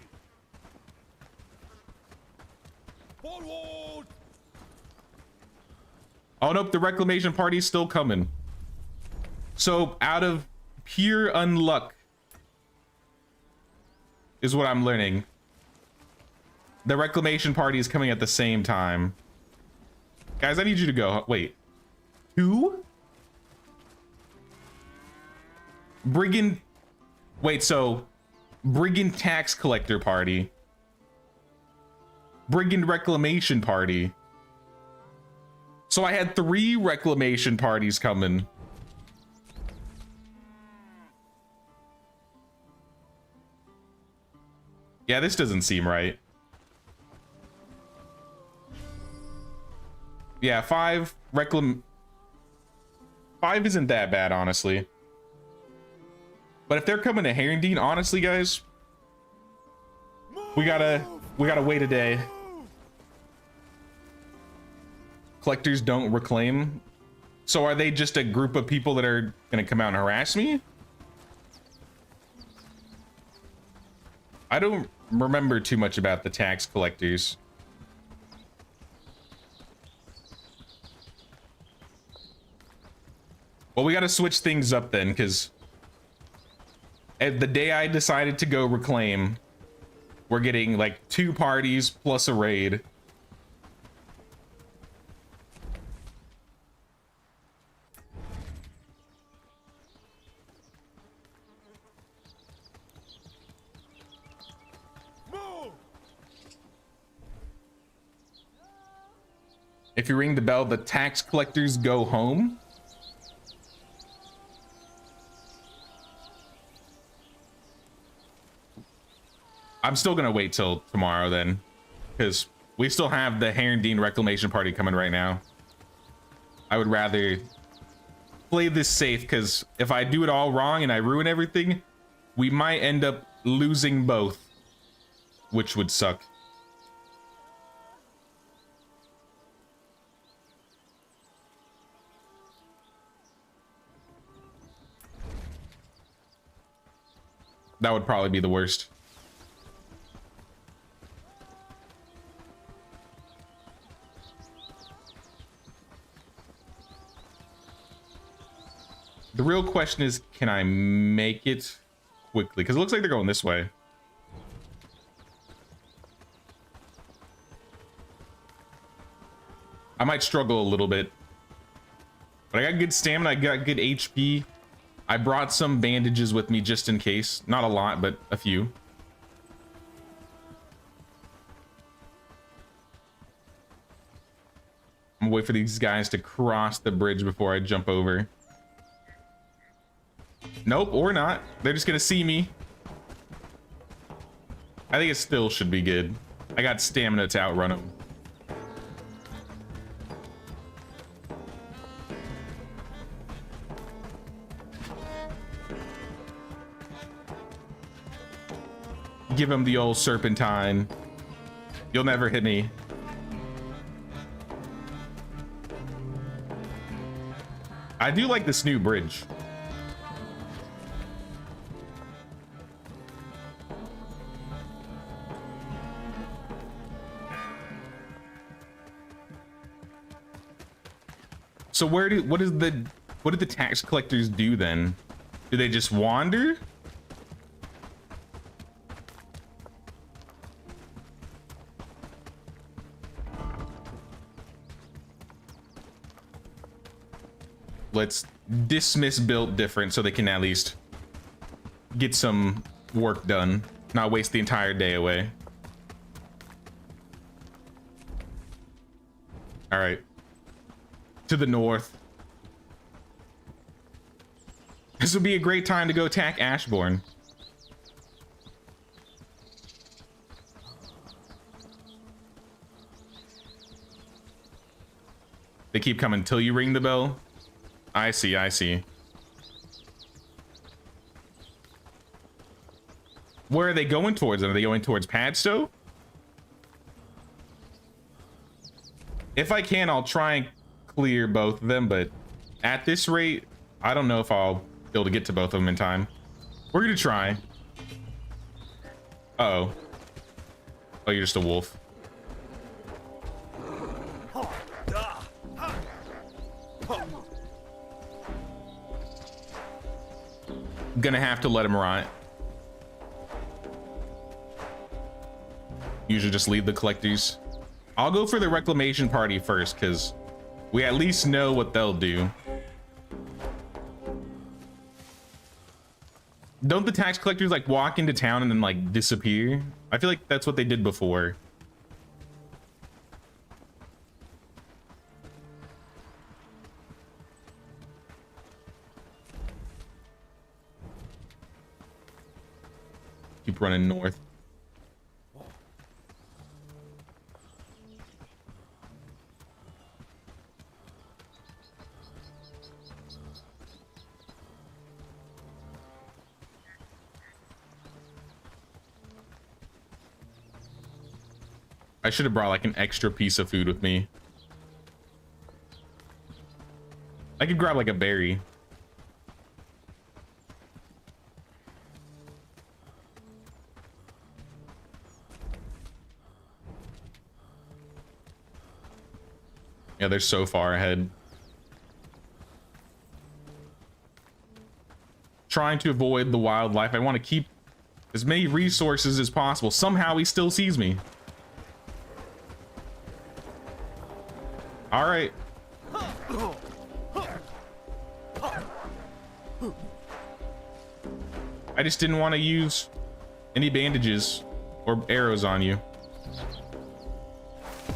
Speaker 2: Forward.
Speaker 1: Oh nope, the reclamation party's still coming. So out of pure unluck is what I'm learning. The reclamation party is coming at the same time. Guys, I need you to go. Wait. Who? Brigand. Wait, so Brigand tax collector party. Brigand reclamation party. So I had 3 reclamation parties coming. Yeah, this doesn't seem right. Yeah, 5 isn't that bad, honestly. But if they're coming to Herondine, honestly, guys, we gotta wait a day. Collectors don't reclaim. So are they just a group of people that are gonna come out and harass me? I don't remember too much about the tax collectors. Well, we gotta switch things up then, because the day I decided to go reclaim, we're getting like 2 parties plus a raid. If you ring the bell, the tax collectors go home. I'm still gonna wait till tomorrow then, because we still have the Herondine reclamation party coming right now. I would rather play this safe, because if I do it all wrong and I ruin everything, we might end up losing both, which would suck. That would probably be the worst. The real question is, can I make it quickly? Because it looks like they're going this way. I might struggle a little bit. But I got good stamina, I got good HP. I brought some bandages with me just in case. Not a lot, but a few. I'm gonna wait for these guys to cross the bridge before I jump over. Nope, or not. They're just gonna see me. I think it still should be good. I got stamina to outrun them. Give him the old serpentine. You'll never hit me. I do like this new bridge. So what did the tax collectors do then? Do they just wander? Let's dismiss built different so they can at least get some work done, not waste the entire day away. All right. to the north. This would be a great time to go attack Ashbourne. They keep coming till you ring the bell. I see, I see. Where are they going towards? Are they going towards Padstow? If I can, I'll try and clear both of them, but at this rate, I don't know if I'll be able to get to both of them in time. We're gonna try. Uh-oh. Oh, you're just a wolf. Gonna have to let him rot. Usually just leave the collectors. I'll go for the reclamation party first, because we at least know what they'll do. Don't the tax collectors like walk into town and then like disappear? I feel like that's what they did before. Keep running north. I should have brought like an extra piece of food with me. I could grab like a berry. Yeah, they're so far ahead. Trying to avoid the wildlife. I want to keep as many resources as possible. Somehow he still sees me. All right. I just didn't want to use any bandages or arrows on you.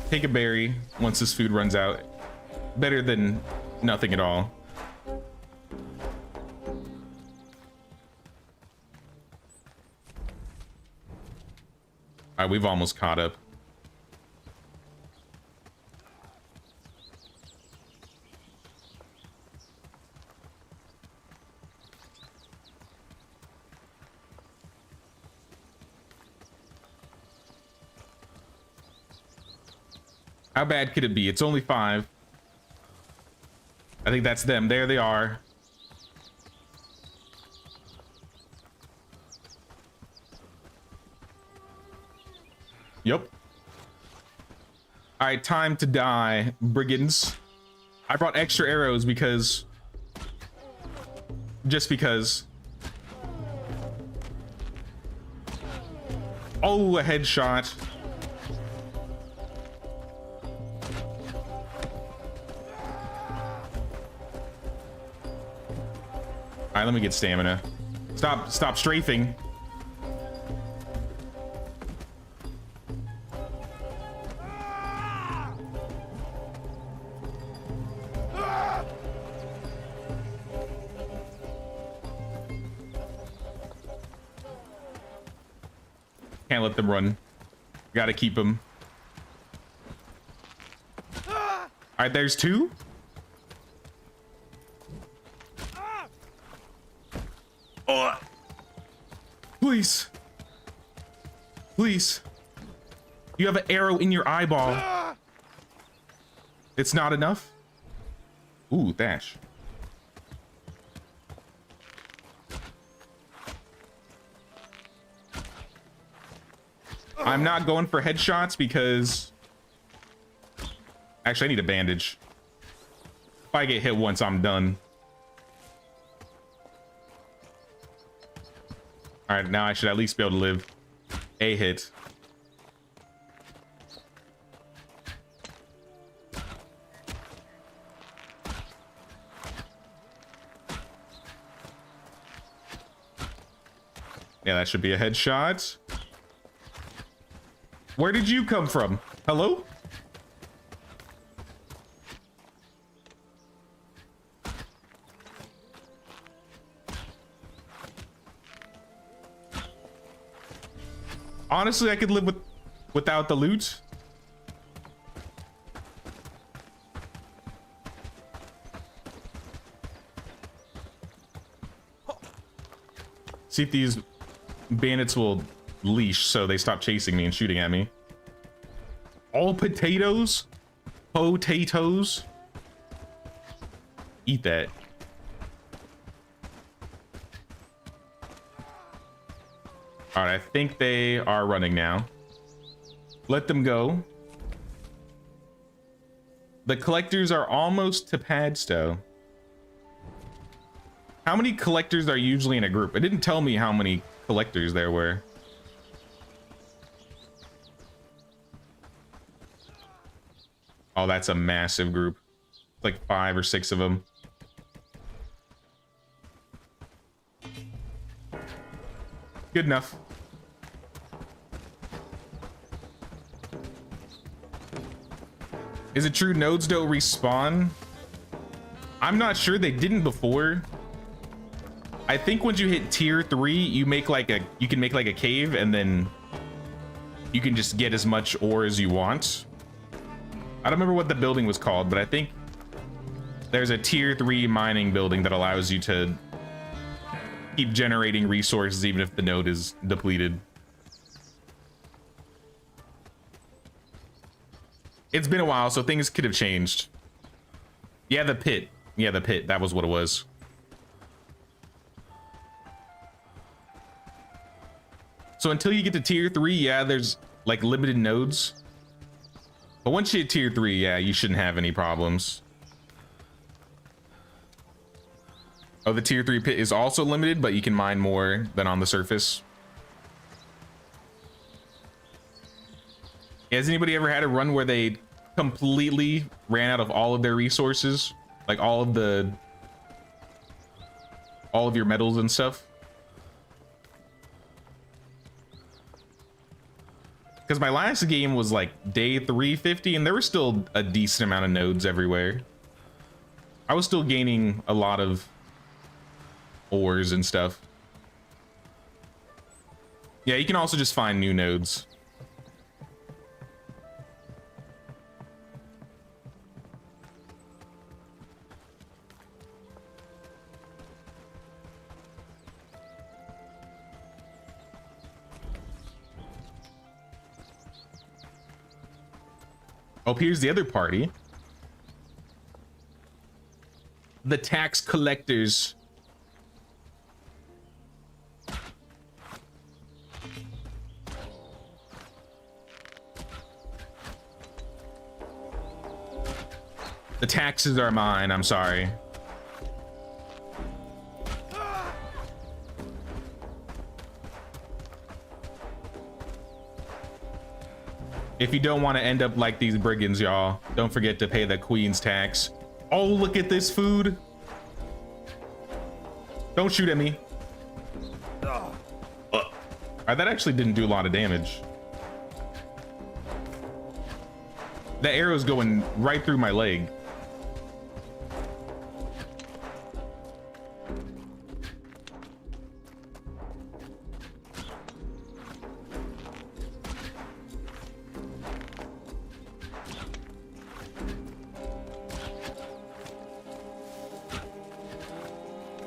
Speaker 1: Take a berry once this food runs out. Better than nothing at all. All right, we've almost caught up. How bad could it be? It's only 5. I think that's them. There they are. Yep. All right, time to die, brigands. I brought extra arrows because... just because. Oh, a headshot. All right, let me get stamina. Stop strafing. Can't let them run. Gotta keep them. All right, there's 2. Oh, please, please. You have an arrow in your eyeball. It's not enough. Ooh, dash. I'm not going for headshots because actually I need a bandage. If I get hit once, I'm done. All right, now I should at least be able to live a hit. Yeah, that should be a headshot. Where did you come from? Hello? Honestly, I could live without the loot. See if these bandits will leash so they stop chasing me and shooting at me. All potatoes? Potatoes? Eat that. All right, I think they are running now. Let them go. The collectors are almost to Padstow. How many collectors are usually in a group? It didn't tell me how many collectors there were. Oh, that's a massive group. It's like 5 or 6 of them. Good enough. Is it true nodes don't respawn? I'm not sure. They didn't before. I think once you hit tier 3, you can make like a cave, and then you can just get as much ore as you want. I don't remember what the building was called, but I think there's a tier 3 mining building that allows you to keep generating resources even if the node is depleted. It's been a while, so things could have changed. Yeah, the pit. Yeah, the pit. That was what it was. So until you get to tier 3, yeah, there's like limited nodes. But once you hit tier 3, yeah, you shouldn't have any problems. Oh, the tier 3 pit is also limited, but you can mine more than on the surface. Has anybody ever had a run where they completely ran out of all of their resources? Like all of your metals and stuff? Because my last game was like day 350 and there were still a decent amount of nodes everywhere. I was still gaining a lot of ores and stuff. Yeah, you can also just find new nodes. Oh, here's the other party. The tax collectors. The taxes are mine, I'm sorry. If you don't want to end up like these brigands, y'all, don't forget to pay the queen's tax. Oh, look at this food. Don't shoot at me. Alright, that actually didn't do a lot of damage. The arrow's going right through my leg.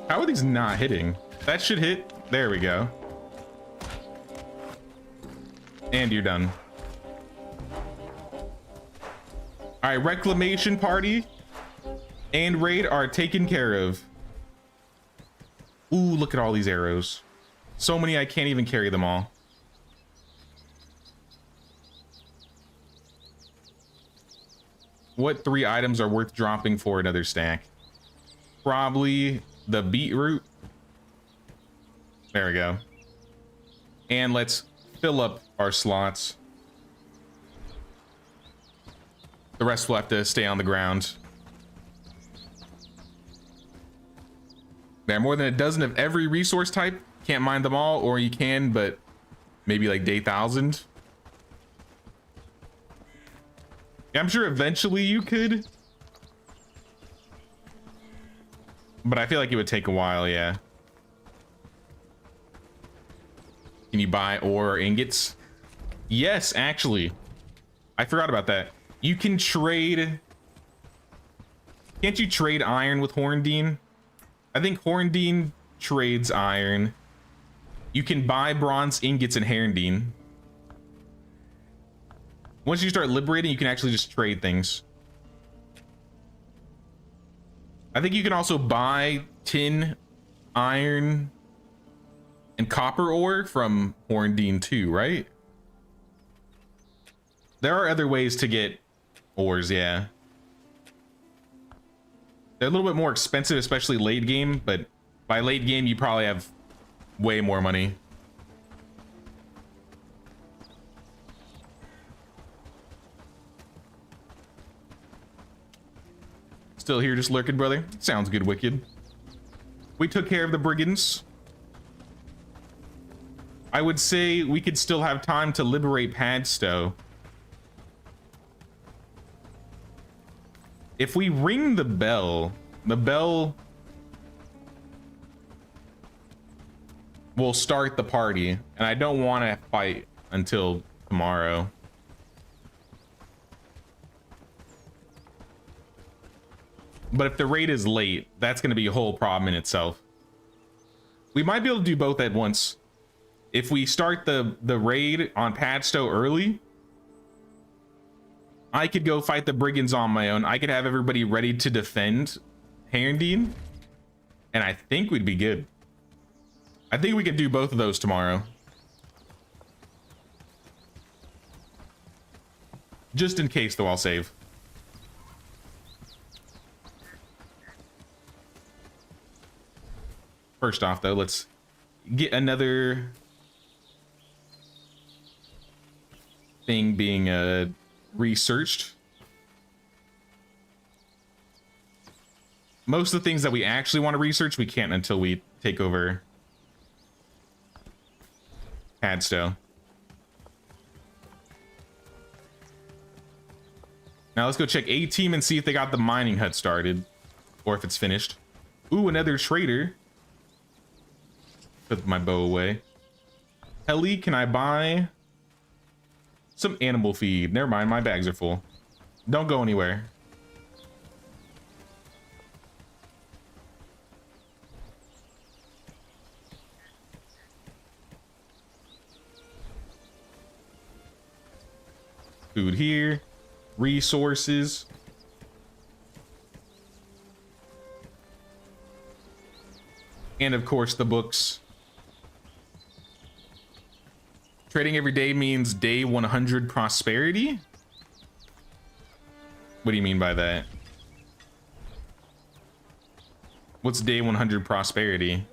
Speaker 1: How are these not hitting? That should hit. There we go. And you're done. All right, reclamation party and raid are taken care of. Ooh, look at all these arrows. So many I can't even carry them all. What 3 items are worth dropping for another stack? Probably the beetroot. There we go. And let's fill up our slots. The rest will have to stay on the ground. There are more than a dozen of every resource type. Can't mine them all, or you can, but maybe like day 1000. Yeah, I'm sure eventually you could. But I feel like it would take a while, yeah. Can you buy ore or ingots? Yes, actually. I forgot about that. You can trade... Can't you trade iron with Horndean? I think Horndean trades iron. You can buy bronze ingots in Herndine. Once you start liberating, you can actually just trade things. I think you can also buy tin, iron, and copper ore from Horndean too, right? There are other ways to get ores, yeah. They're a little bit more expensive, especially late game, but by late game, you probably have way more money. Still here, just lurking, brother? Sounds good, Wicked. We took care of the brigands. I would say we could still have time to liberate Padstow. If we ring the bell will start the party, and I don't want to fight until tomorrow. But if the raid is late, that's going to be a whole problem in itself. We might be able to do both at once. If we start the raid on Padstow early, I could go fight the brigands on my own. I could have everybody ready to defend Herndine, and I think we'd be good. I think we could do both of those tomorrow. Just in case, though, I'll save. First off, though, let's get another thing being researched. Most of the things that we actually want to research, we can't until we take over Padstow. Now let's go check A team and see if they got the mining hut started, or if it's finished. Ooh, another trader. Put my bow away. Heli, can I buy some animal feed? Never mind, my bags are full. Don't go anywhere. Food here. Resources. And of course the books. Trading every day means day 100 prosperity? What do you mean by that? What's day 100 prosperity?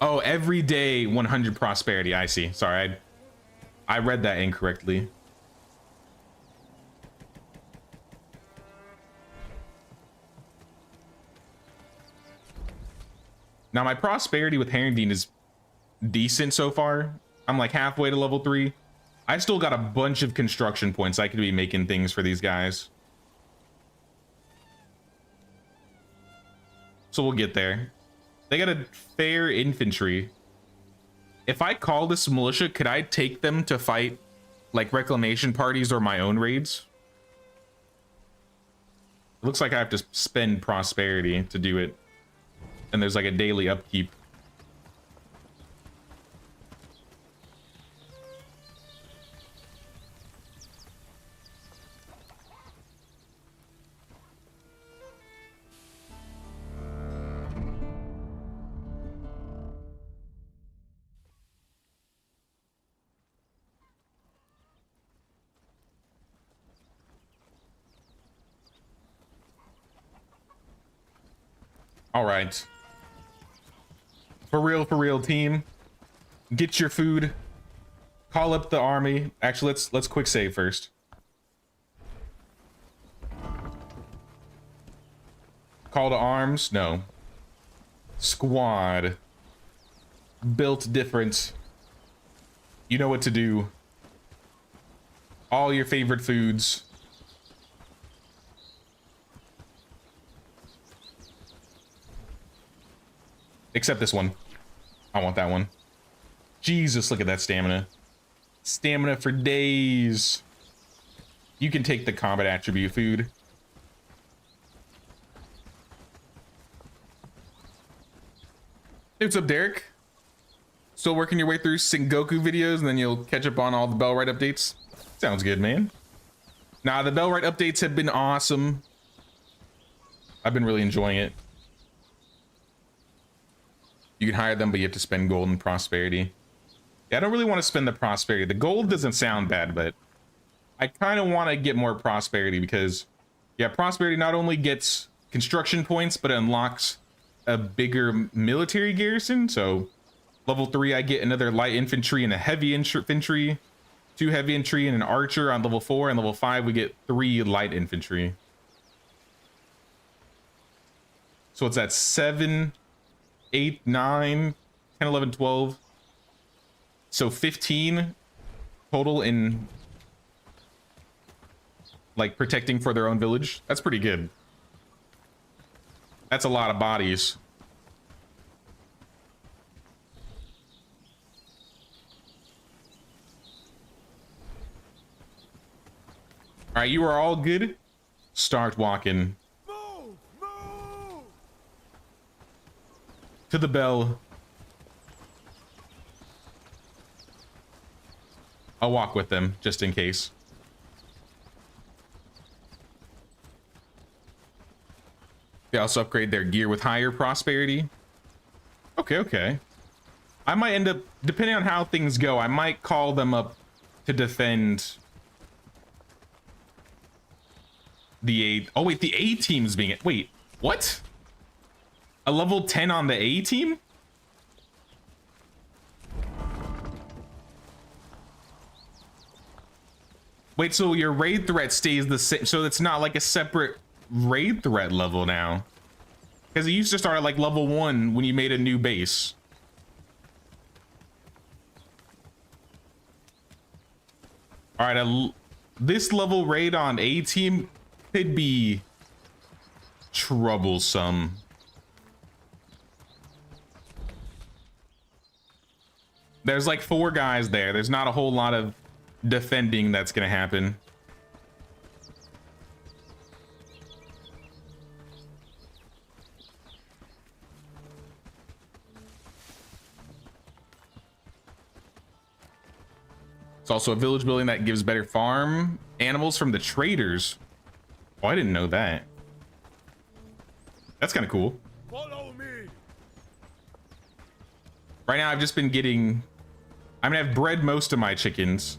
Speaker 1: Oh, every day 100 prosperity. I see. Sorry, I read that incorrectly. Now my prosperity with Herndine is decent so far. I'm like halfway to level 3. I still got a bunch of construction points. I could be making things for these guys. So we'll get there. They got a fair infantry. If I call this militia, could I take them to fight like reclamation parties or my own raids? It looks like I have to spend prosperity to do it. And there's like a daily upkeep. All right. For real, team. Get your food. Call up the army. Actually, let's quick save first. Call to arms? No. Squad. Built different. You know what to do. All your favorite foods. Except this one. I want that one. Jesus, look at that stamina. Stamina for days. You can take the combat attribute food. Hey, what's up, Derek? Still working your way through Sengoku videos and then you'll catch up on all the Bellwright updates? Sounds good, man. Nah, the Bellwright updates have been awesome. I've been really enjoying it. You can hire them, but you have to spend gold and prosperity. Yeah, I don't really want to spend the prosperity. The gold doesn't sound bad, but I kind of want to get more prosperity because, yeah, prosperity not only gets construction points, but it unlocks a bigger military garrison. So level 3, I get another light infantry and a heavy infantry, 2 heavy infantry and an archer on level 4, and level 5 we get 3 light infantry. So what's that? 7, 8, 9, 10, 11, 12. So 15 total in like protecting for their own village. That's pretty good. That's a lot of bodies. All right, you are all good. Start walking.
Speaker 2: Move! Move!
Speaker 1: To the bell. I'll walk with them just in case. They also upgrade their gear with higher prosperity. Okay, okay. I might end up, depending on how things go, I might call them up to defend the A. Oh wait, the A team's being it. Wait, what? A level 10 on the A team? Wait, so your raid threat stays the same, so it's not like a separate raid threat level now? Because it used to start at like level 1 when you made a new base. All right, this level raid on A team could be troublesome. There's like 4 guys there. There's not a whole lot of defending that's gonna happen. It's also a village building that gives better farm animals from the traders. Oh, I didn't know that. That's kind of cool.
Speaker 2: Follow me!
Speaker 1: Right now I've just been getting, I mean, I've bred most of my chickens.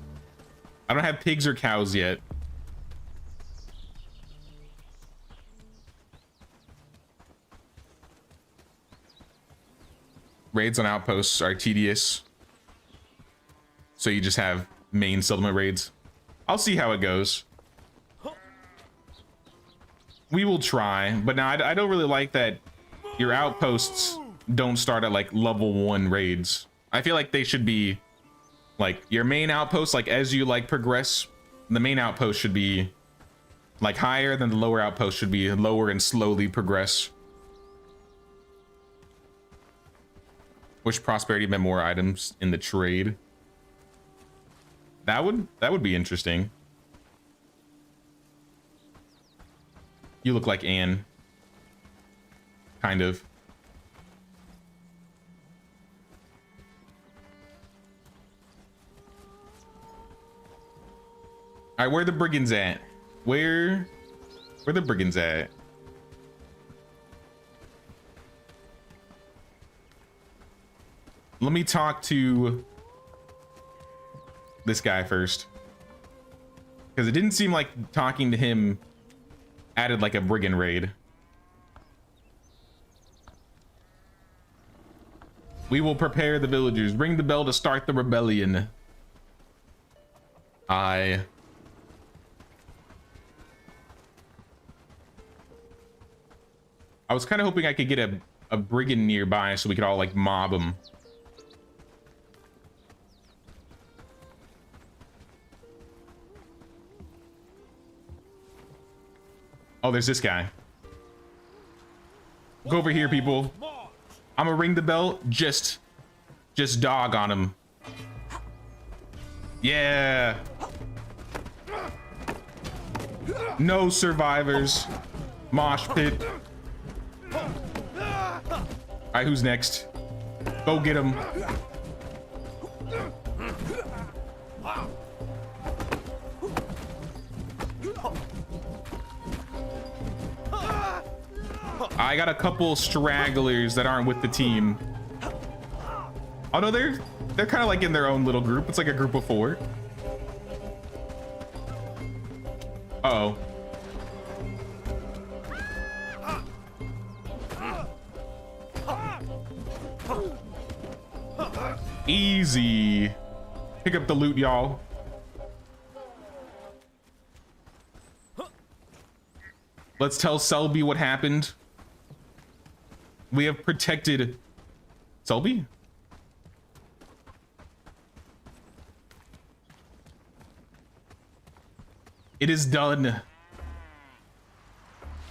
Speaker 1: I don't have pigs or cows yet. Raids on outposts are tedious. So you just have main settlement raids. I'll see how it goes. We will try, but now I don't really like that your outposts don't start at like level 1 raids. I feel like they should be like your main outpost, like as you like progress, the main outpost should be like higher, than the lower outpost should be lower and slowly progress. Which prosperity meant more items in the trade. That would be interesting. You look like Anne. Kind of. All right, where are the brigands at? Where the brigands at? Let me talk to this guy first, because it didn't seem like talking to him added like a brigand raid. We will prepare the villagers. Ring the bell to start the rebellion. I was kind of hoping I could get a brigand nearby so we could all like mob him. Oh, there's this guy. Go over here, people. I'm gonna ring the bell just Just dog on him. Yeah. No survivors. Mosh pit. Alright, who's next? Go get him. I got a couple stragglers that aren't with the team. Oh no, they're kind of like in their own little group. It's like a group of 4. Uh-oh. Easy. Pick up the loot, y'all. Let's tell Selby what happened. We have protected Selby? It is done.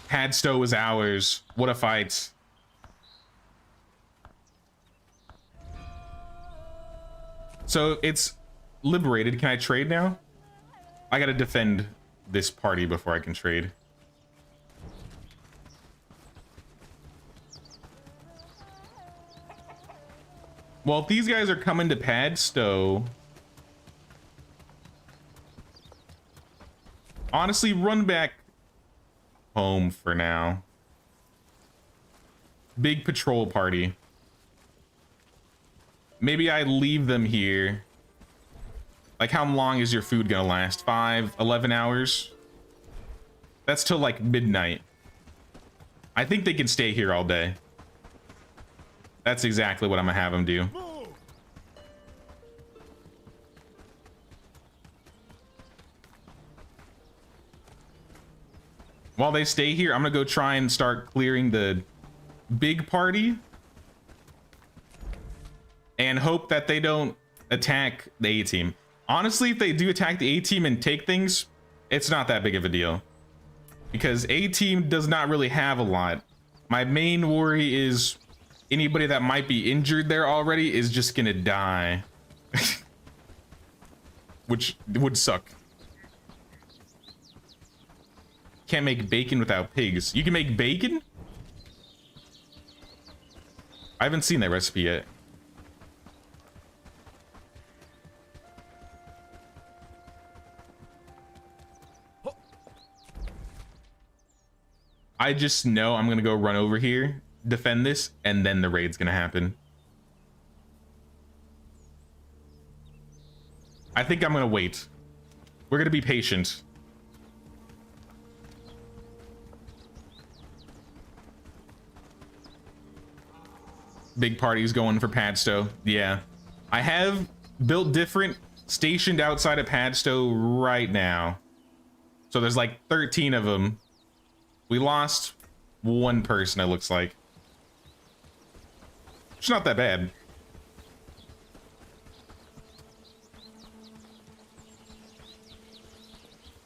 Speaker 1: Padstow is ours. What a fight. So it's liberated. Can I trade now? I gotta defend this party before I can trade. Well, if these guys are coming to Padstow, honestly, run back home for now. Big patrol party. Maybe I leave them here. Like, how long is your food gonna last? 5, 11 hours? That's till like midnight. I think they can stay here all day. That's exactly what I'm gonna have them do. While they stay here, I'm gonna go try and start clearing the big party and hope that they don't attack the A-team. Honestly, if they do attack the A-team and take things, it's not that big of a deal because A-team does not really have a lot. My main worry is anybody that might be injured there already is just gonna die. Which would suck. Can't make bacon without pigs. You can make bacon? I haven't seen that recipe yet. I just know I'm gonna go run over here, defend this, and then the raid's gonna happen. I think I'm gonna wait. We're gonna be patient. Big party's going for Padstow. Yeah. I have built different stationed outside of Padstow right now. So there's like 13 of them. We lost one person, it looks like. It's not that bad.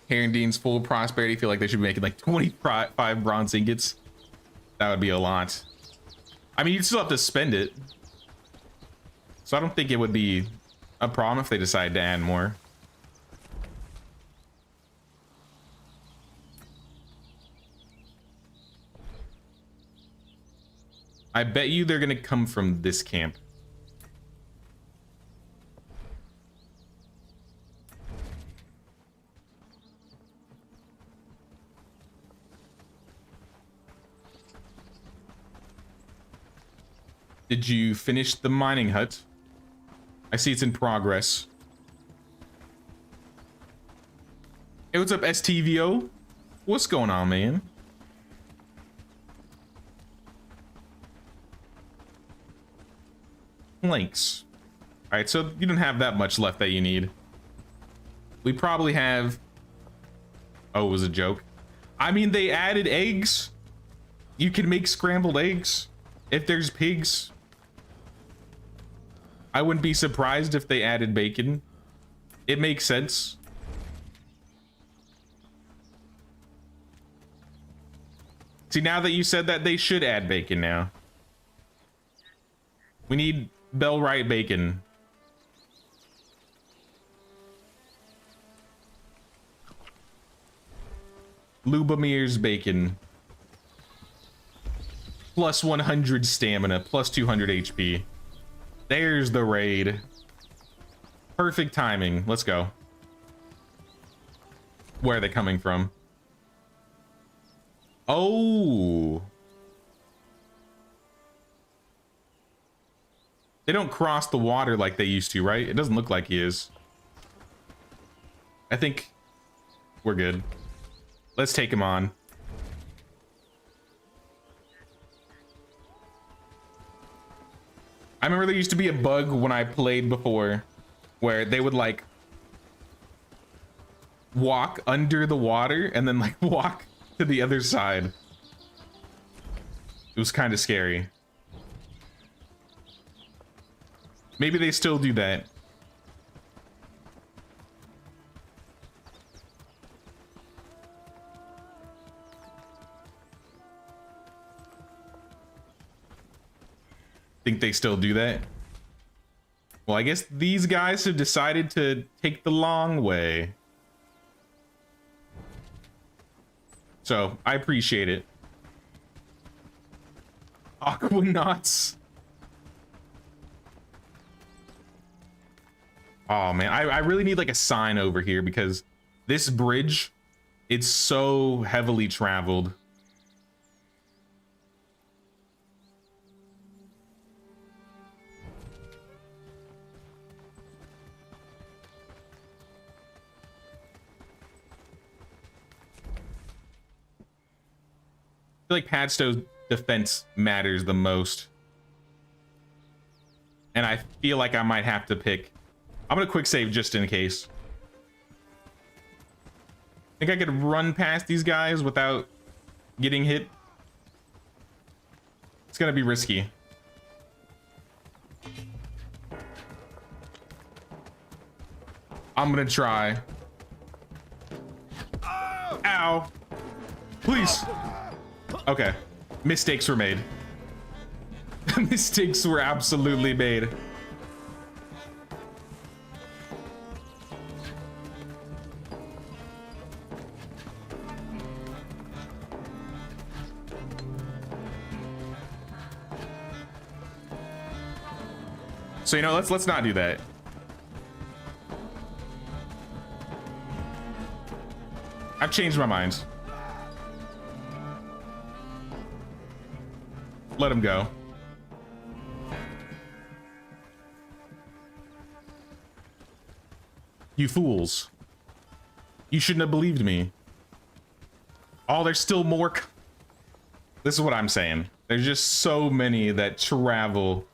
Speaker 1: Herrindean's full of prosperity. Feel like they should be making like 25 bronze ingots. That would be a lot. I mean, you'd still have to spend it. So I don't think it would be a problem if they decide to add more. I bet you they're gonna come from this camp. Did you finish the mining hut? I see it's in progress. Hey, what's up, STVO? What's going on, man? Links. All right, so you don't have that much left that you need. We probably have... Oh, it was a joke. I mean, they added eggs. You can make scrambled eggs if there's pigs. I wouldn't be surprised if they added bacon. It makes sense. See, now that you said that, they should add bacon now. We need Bellwright bacon. Lubomir's bacon. Plus 100 stamina, plus 200 HP. There's the raid. Perfect timing. Let's go. Where are they coming from? Oh. They don't cross the water like they used to, right? It doesn't look like he is. I think we're good. Let's take him on. I remember there used to be a bug when I played before where they would like walk under the water and then like walk to the other side. It was kind of scary. Maybe they still do that. Think they still do that? Well, I guess these guys have decided to take the long way. So, I appreciate it. Aquanauts. Oh man, I really need like a sign over here because this bridge, it's so heavily traveled. I feel like Padstow's defense matters the most. And I feel like I might have to pick. I'm gonna quick save just in case. Think I could run past these guys without getting hit? It's gonna be risky. I'm gonna try. Ow. Please. Okay. Mistakes were made. Mistakes were absolutely made. So, you know, let's not do that. I've changed my mind. Let him go. You fools. You shouldn't have believed me. Oh, there's still more. This is what I'm saying. There's just so many that travel.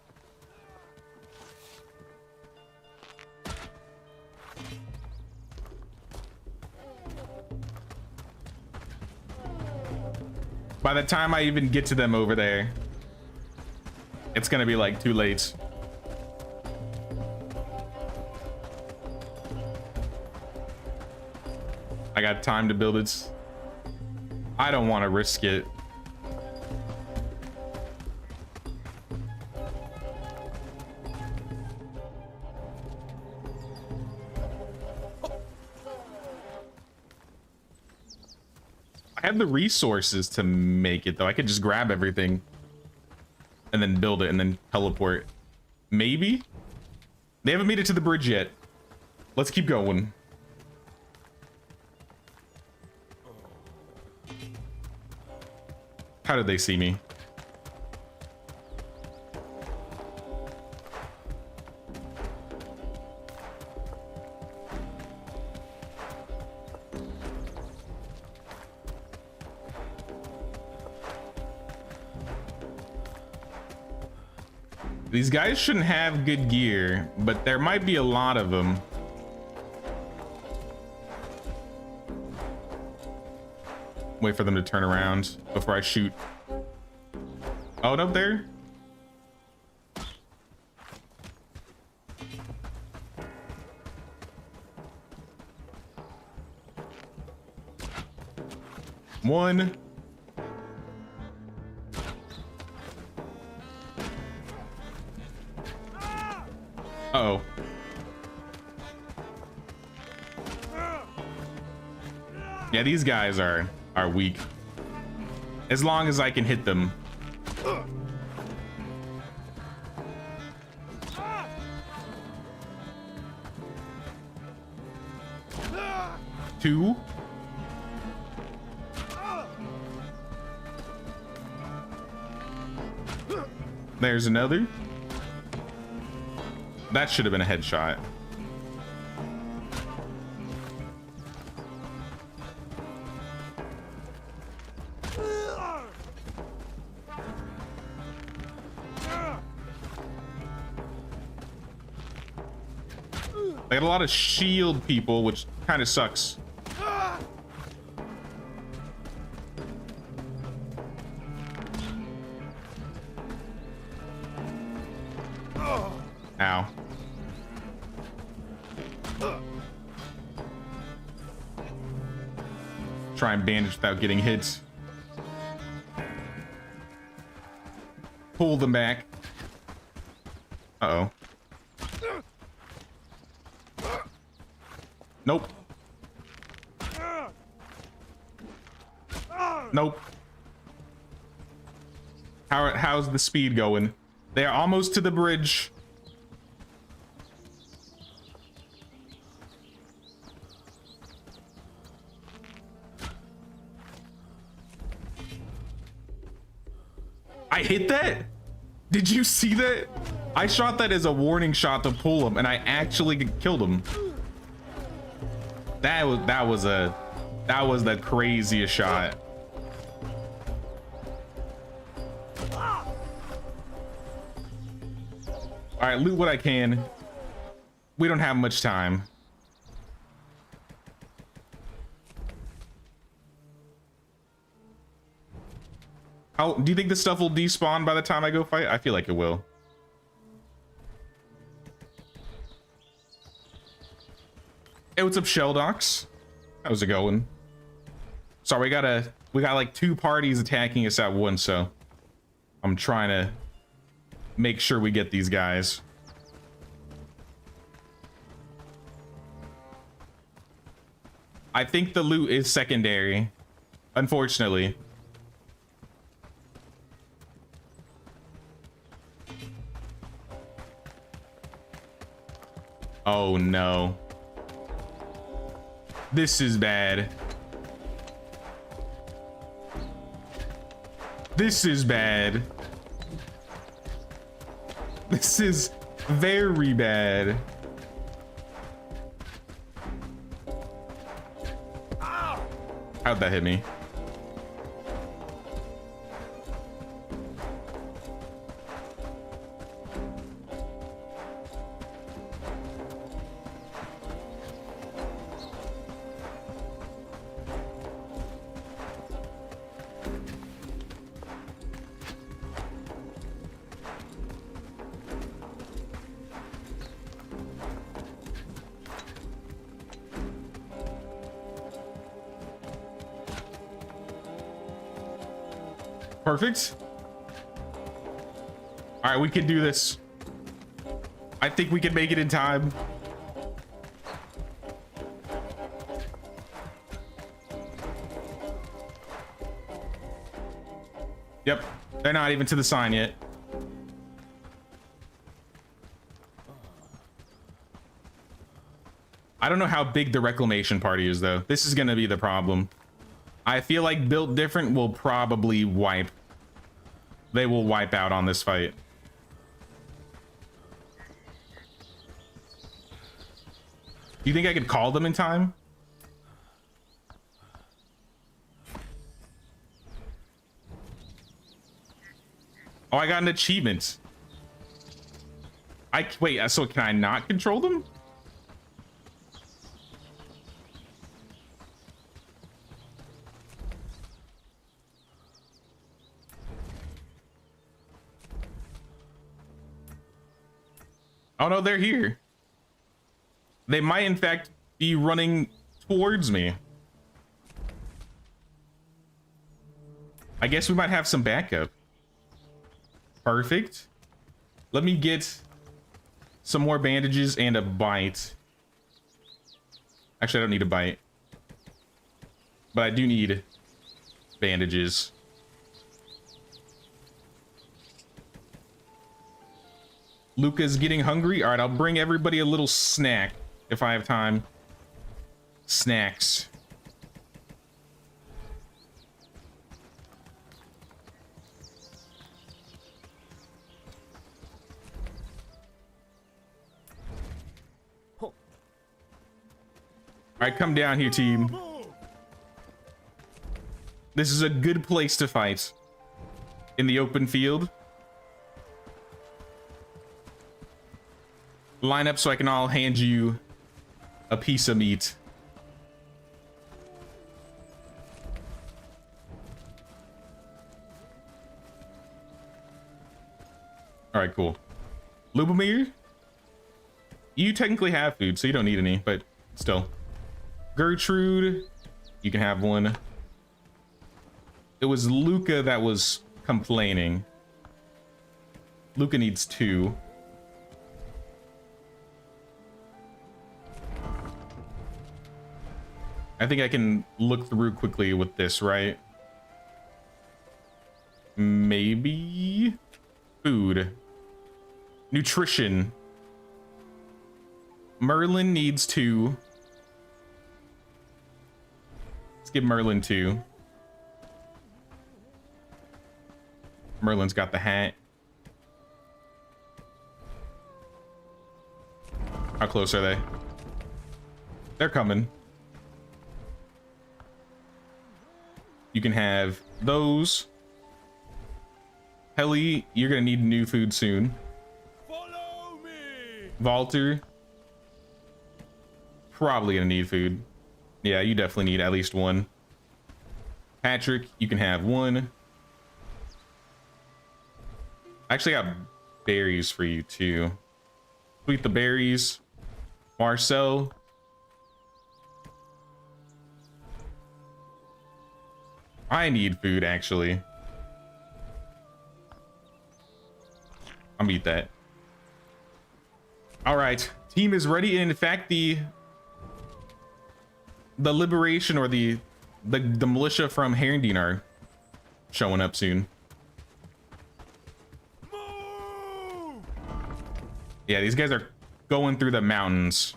Speaker 1: By the time I even get to them over there, it's gonna be like too late. I got time to build it. I don't want to risk it. I have the resources to make it though. I could just grab everything and then build it and then teleport. Maybe? They haven't made it to the bridge yet. Let's keep going. How did they see me? These guys shouldn't have good gear, but there might be a lot of them. Wait for them to turn around before I shoot. Oh, no, there. One. Yeah, these guys are weak. As long as I can hit them. Two. There's another. That should have been a headshot. They got a lot of shield people, which kind of sucks. Ow. Try and bandage without getting hit. Pull them back. Uh-oh. Nope. Nope. How's the speed going? They are almost to the bridge. I hit that? Did you see that? I shot that as a warning shot to pull him, and I actually killed him. That was the craziest shot. All right, loot what I can. We don't have much time. How do you think this stuff will despawn by the time I go fight? I feel like it will. Hey, what's up, Shelldocs? How's it going? Sorry, we got like 2 parties attacking us at once, so I'm trying to make sure we get these guys. I think the loot is secondary, unfortunately. Oh no. This is bad. This is bad. This is very bad. How'd that hit me? Perfect. All right, we can do this. I think we can make it in time. Yep, they're not even to the sign yet. I don't know how big the reclamation party is, though. This is going to be the problem. I feel like Built Different will probably wipe. They will wipe out on this fight. Do you think I could call them in time? Oh, I got an achievement. Wait, so can I not control them? Oh no, they're here. They might in fact be running towards me. I guess we might have some backup. Perfect. Let me get some more bandages and a bite. Actually, I don't need a bite. but I do need bandages. Luca's getting hungry. All right, I'll bring everybody a little snack if I have time. Snacks. All right, come down here, team. This is a good place to fight. In the open field. Line up so I can all hand you a piece of meat. All right, cool. Lubomir, you technically have food, so you don't need any, but still. Gertrude, you can have one. It was Luca that was complaining. Luca needs 2. I think I can look through quickly with this, right? Maybe food. Nutrition. Merlin needs 2. Let's give Merlin 2. Merlin's got the hat. How close are they? They're coming. You can have those. Helly, you're gonna need new food soon.
Speaker 2: Follow me.
Speaker 1: Walter, probably gonna need food. Yeah, you definitely need at least 1. Patrick, you can have 1. I actually got berries for you too. Sweet the berries. Marcel. I need food, actually. I'll eat that. All right, team is ready, and in fact, the liberation or the militia from Herndon are showing up soon.
Speaker 2: Move.
Speaker 1: Yeah, these guys are going through the mountains.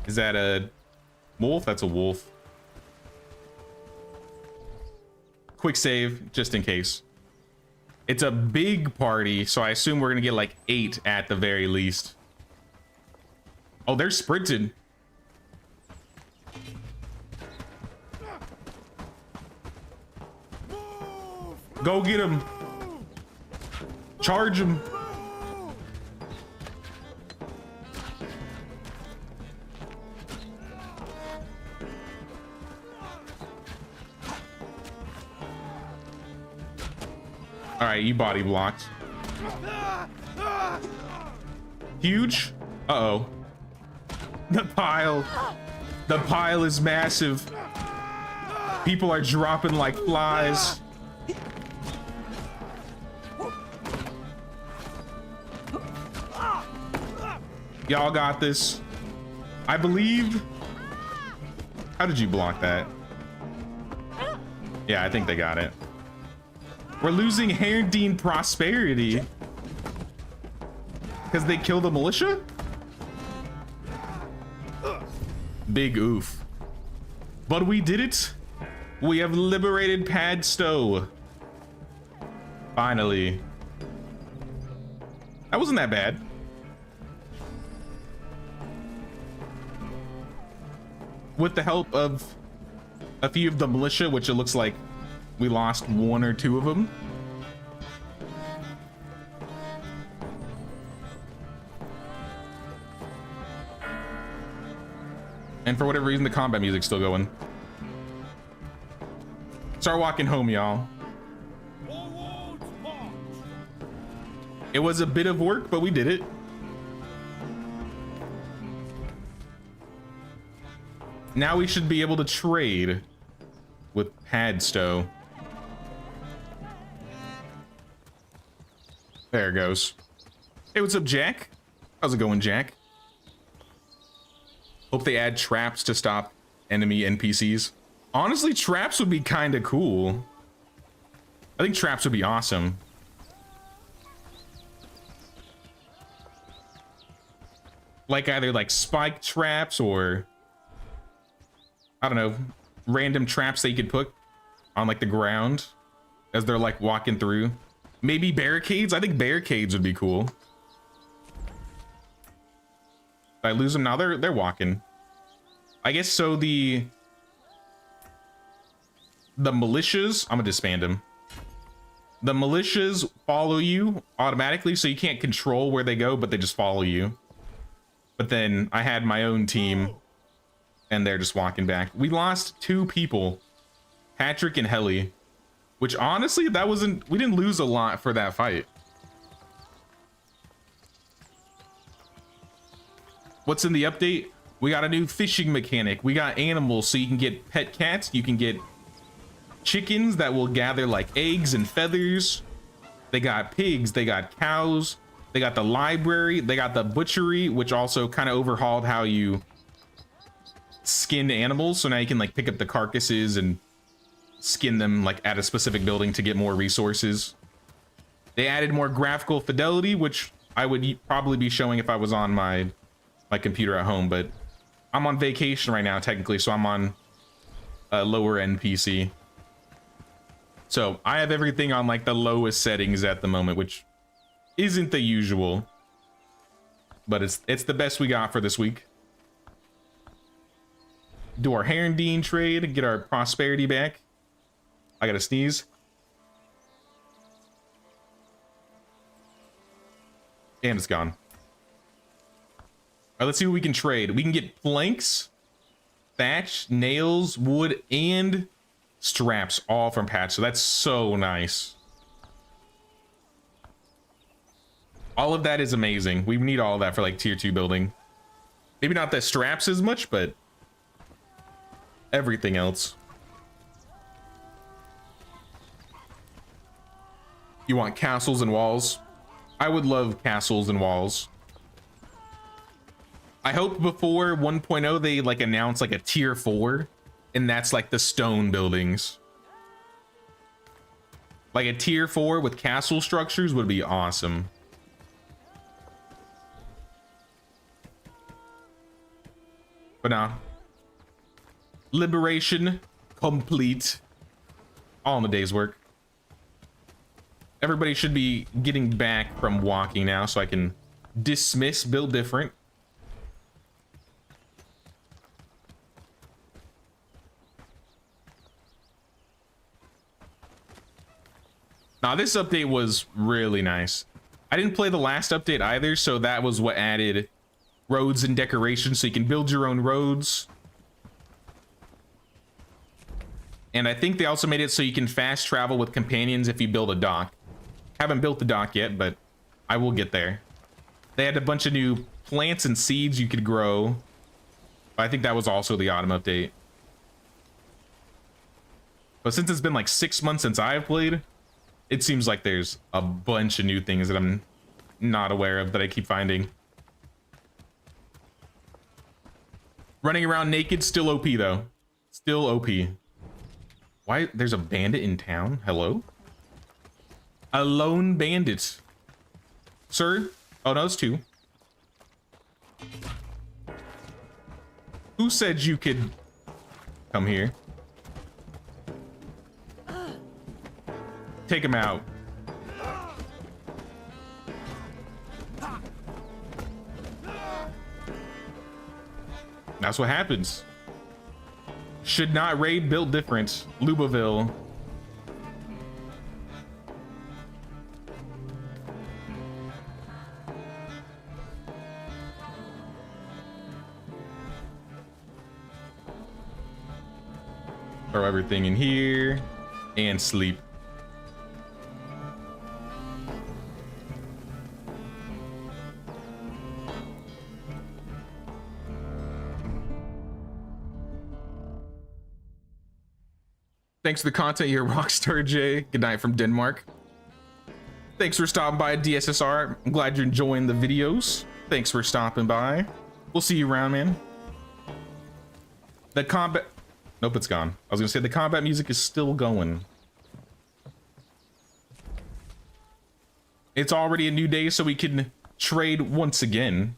Speaker 1: Is that a wolf? That's a wolf. Quick save, just in case. It's a big party, so I assume we're gonna get like 8 at the very least. Oh, they're sprinting. Go get him. Charge him. All right, you body blocked. Huge. Uh-oh. The pile is massive. People are dropping like flies. Y'all got this. I believe. How did you block that? Yeah, I think they got it. We're losing Herndon prosperity because they killed the militia. Big oof. But we did it. We have liberated Padstow. Finally. That wasn't that bad. With the help of a few of the militia, which it looks like we lost 1 or 2 of them. And for whatever reason, the combat music's still going. Start walking home, y'all. It was a bit of work, but we did it. Now we should be able to trade with Padstow. There it goes. Hey, what's up, Jack? How's it going, Jack? Hope they add traps to stop enemy NPCs. Honestly, traps would be kind of cool. I think traps would be awesome. Like either like spike traps or I don't know, random traps that you could put on like the ground as they're like walking through. Maybe barricades. I think barricades would be cool. If I lose them now, they're walking. I guess so. The militias, I'm gonna disband them. The militias follow you automatically, so you can't control where they go, but they just follow you. But then I had my own team, and they're just walking back. We lost 2 people, Patrick and Helly, which honestly, that wasn't, we didn't lose a lot for that fight. What's in the update? We got a new fishing mechanic. We got animals, so you can get pet cats. You can get chickens that will gather like eggs and feathers. They got pigs. They got cows. They got the library. They got the butchery, which also kind of overhauled how you skin animals. So now you can like pick up the carcasses and skin them like at a specific building to get more resources. They added more graphical fidelity, which I would probably be showing if I was on my computer at home, but I'm on vacation right now technically, so I'm on a lower end PC. So I have everything on like the lowest settings at the moment, which isn't the usual, but it's the best we got for this week. Do our Herondine trade and get our prosperity back. I gotta sneeze. And it's gone. All right, let's see what we can trade. We can get planks, thatch, nails, wood, and straps all from patch. So that's so nice. All of that is amazing. We need all of that for like tier 2 building. Maybe not the straps as much, but everything else. You want castles and walls? I would love castles and walls. I hope before 1.0 they like announce like a tier 4, and that's like the stone buildings. Like a tier 4 with castle structures would be awesome. But nah. Liberation complete. All in a day's work. Everybody should be getting back from walking now, so I can dismiss build different. Now this update was really nice. I didn't play the last update either, so that was what added roads and decorations, so you can build your own roads. And I think they also made it so you can fast travel with companions if you build a dock. Haven't built the dock yet, but I will get there. They had a bunch of new plants and seeds you could grow. I think that was also the autumn update. But since it's been like 6 months since I've played, it seems like there's a bunch of new things that I'm not aware of that I keep finding. Running around naked, still OP though. Still OP. Why? There's a bandit in town? Hello? A lone bandit. Sir? Oh no, it's 2. Who said you could come here? Take him out. That's what happens. Should not raid, built different. Lubaville. Throw everything in here and sleep. Thanks for the content here, Rockstar J. Good night from Denmark. Thanks for stopping by DSSR. I'm glad you're enjoying the videos. Thanks for stopping by. We'll see you around, man. The combat... Nope, it's gone. I was gonna say the combat music is still going. It's already a new day, so we can trade once again.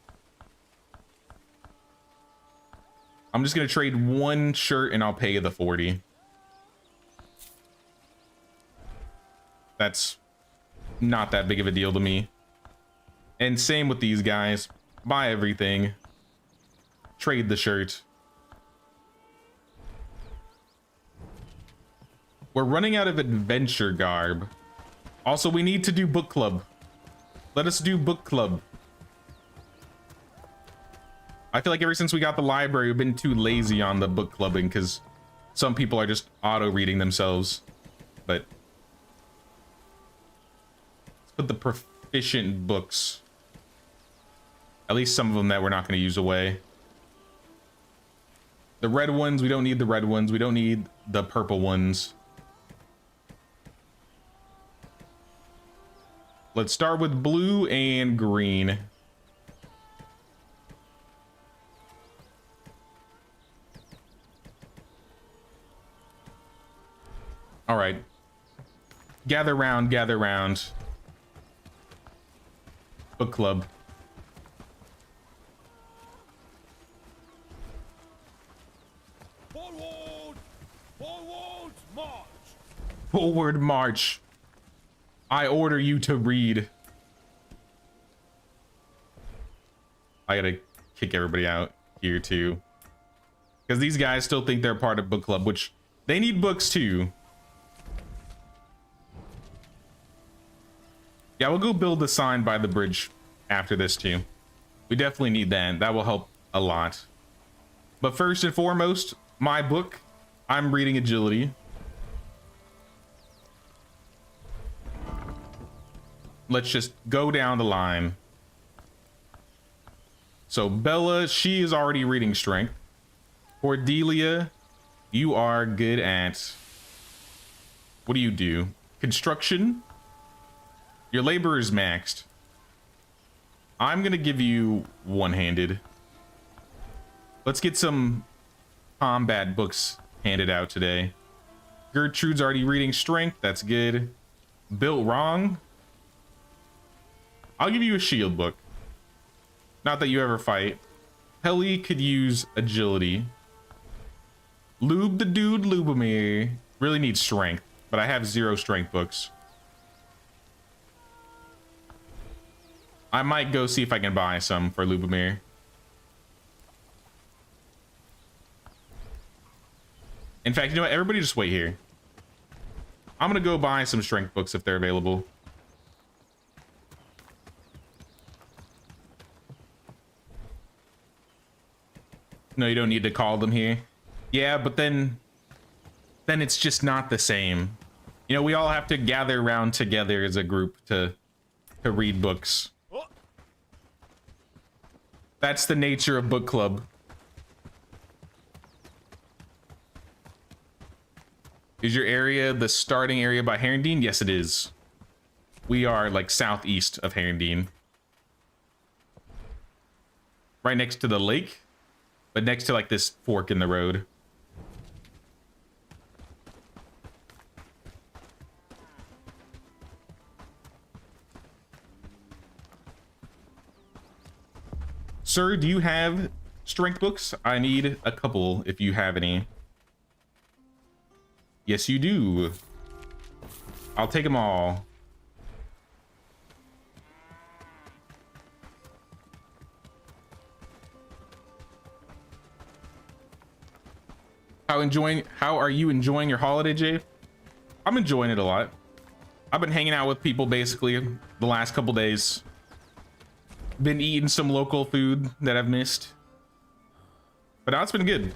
Speaker 1: I'm just gonna trade one shirt and I'll pay you the 40. That's not that big of a deal to me. And same with these guys. Buy everything. Trade the shirt. We're running out of adventure garb. Also, we need to do book club. Let us do book club. I feel like ever since we got the library, we've been too lazy on the book clubbing because some people are just auto-reading themselves. But let's put the proficient books. At least some of them that we're not going to use away. The red ones, we don't need the red ones. We don't need the purple ones. Let's start with blue and green. All right. Gather round, gather round. Book club.
Speaker 2: Forward! Forward march!
Speaker 1: Forward march. I order you to read. I gotta kick everybody out here too. Because these guys still think they're part of book club, which they need books too. Yeah, we'll go build the sign by the bridge after this too. We definitely need that. That will help a lot. But first and foremost, my book. I'm reading agility. Let's just go down the line. So Bella, she is already reading strength. Cordelia, you are good at... What do you do? Construction? Your labor is maxed. I'm gonna give you one-handed. Let's get some combat books handed out today. Gertrude's already reading strength. That's good. Built wrong. I'll give you a shield book. Not that you ever fight. Helly could use agility. Lube the dude, Lubomir. Really needs strength, but I have 0 strength books. I might go see if I can buy some for Lubomir. In fact, you know what? Everybody just wait here. I'm gonna go buy some strength books if they're available. No, you don't need to call them here. Yeah, but then it's just not the same. You know, we all have to gather around together as a group to read books. That's the nature of book club. Is your area the starting area by Herondine? Yes, it is. We are like southeast of Herondine. Right next to the lake, but next to like this fork in the road. Sir, do you have strength books? I need a couple if you have any. Yes, you do. I'll take them all. How are you enjoying your holiday, Jay? I'm enjoying it a lot. I've been hanging out with people basically the last couple days. Been eating some local food that I've missed. But now it's been good.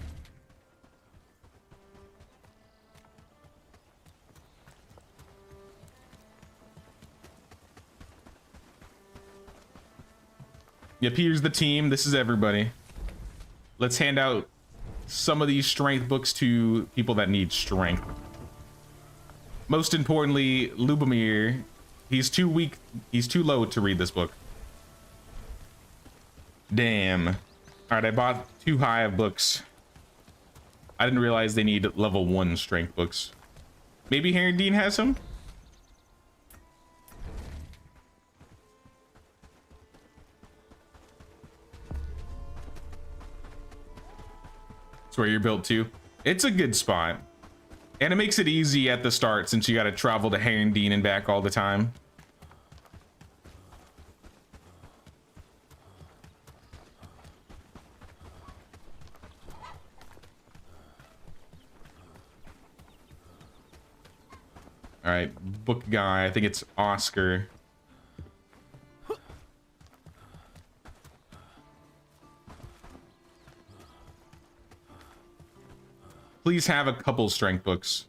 Speaker 1: Yep, here's the team. This is everybody. Let's hand out some of these strength books to people that need strength. Most importantly, Lubomir. He's too weak. He's too low to read this book. Damn. All right, I bought too high of books. I didn't realize they need level 1 strength books. Maybe Herondine has some? That's where you're built to. It's a good spot. And it makes it easy at the start since you got to travel to Herondine and back all the time. All right, book guy. I think it's Oscar. Please have a couple strength books.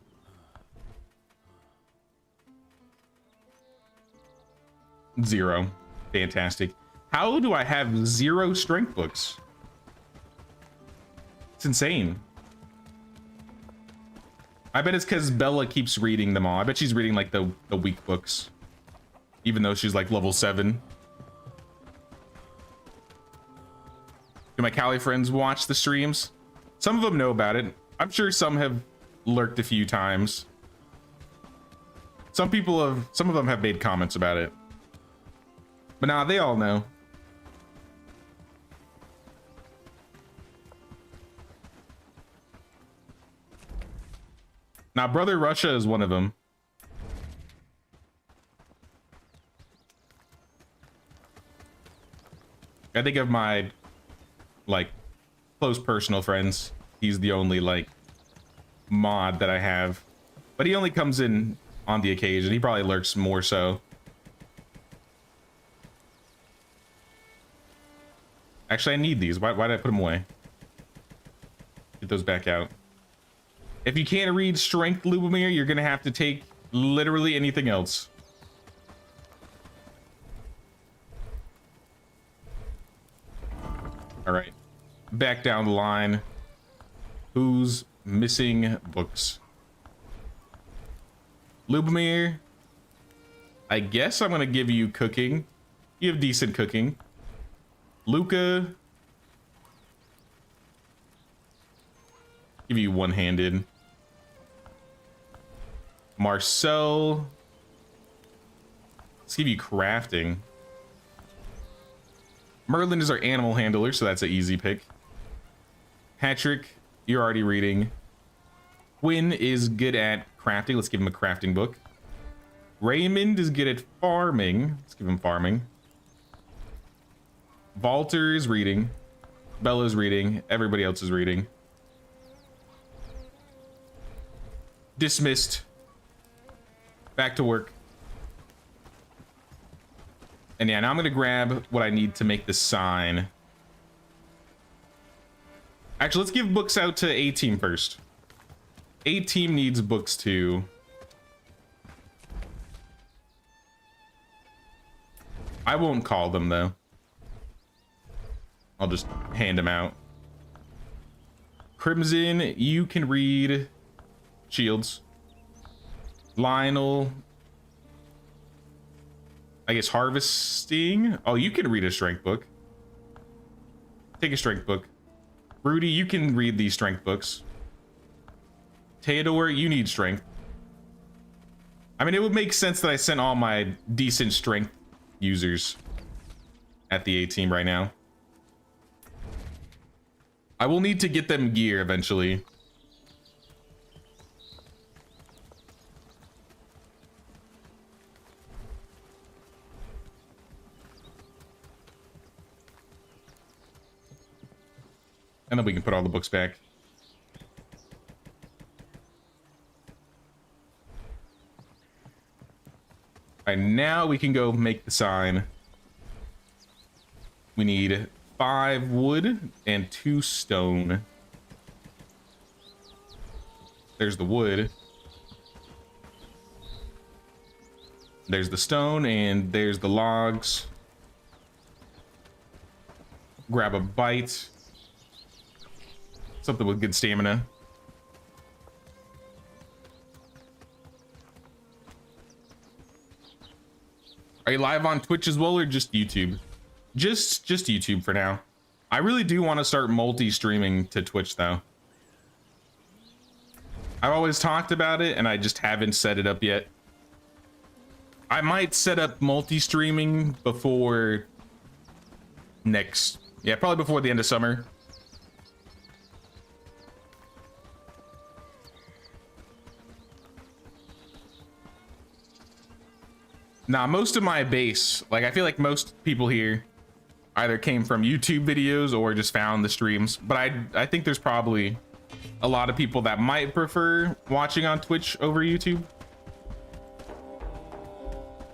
Speaker 1: Zero. Fantastic. How do I have 0 strength books? It's insane. I bet it's because Bella keeps reading them all. I bet she's reading like the weak books, even though she's like level 7. Do my Cali friends watch the streams? Some of them know about it. I'm sure some have lurked a few times. Some of them have made comments about it. But nah, they all know. Now, Brother Russia is one of them. I think of my, like, close personal friends. He's the only, like, mod that I have. But he only comes in on the occasion. He probably lurks more so. Actually, I need these. Why did I put them away? Get those back out. If you can't read strength, Lubomir, you're gonna have to take literally anything else. All right, back down the line. Who's missing books? Lubomir, I guess I'm gonna give you cooking. You have decent cooking. Luca, give you one-handed. Marcel, let's give you crafting. Merlin is our animal handler, so that's an easy pick. Patrick, you're already reading. Quinn is good at crafting. Let's give him a crafting book. Raymond is good at farming. Let's give him farming. Walter is reading. Bella's reading. Everybody else is reading. Dismissed. Back to work. And yeah, now I'm gonna grab what I need to make the sign. Actually, let's give books out to A team first. A team needs books too. I won't call them though. I'll just hand them out. Crimson, you can read shields. Lionel, I guess harvesting. Oh, you can read a strength book. Take a strength book. Rudy, you can read these strength books. Theodore, you need strength. I mean, it would make sense that I sent all my decent strength users at the A team right now. I will need to get them gear eventually. And then we can put all the books back. All right, now we can go make the sign. We need 5 wood and 2 stone. There's the wood. There's the stone, and there's the logs. Grab a bite. Something with good stamina. Are you live on Twitch as well, or just YouTube? Just YouTube for now. I really do want to start multi-streaming to Twitch though. I've always talked about it and I just haven't set it up yet. I might set up multi-streaming before next, yeah, probably before the end of summer. Nah, most of my base, like I feel like most people here either came from YouTube videos or just found the streams, but I think there's probably a lot of people that might prefer watching on Twitch over YouTube.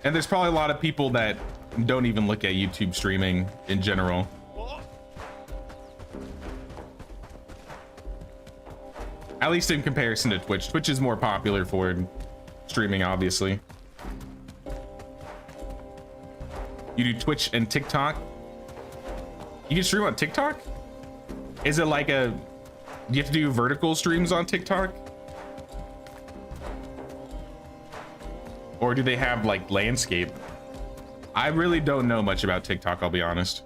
Speaker 1: And there's probably a lot of people that don't even look at YouTube streaming in general. At least in comparison to Twitch. Twitch is more popular for streaming, obviously. You do Twitch and TikTok? You can stream on TikTok? Is it like a... Do you have to do vertical streams on TikTok? Or do they have like landscape? I really don't know much about TikTok, I'll be honest.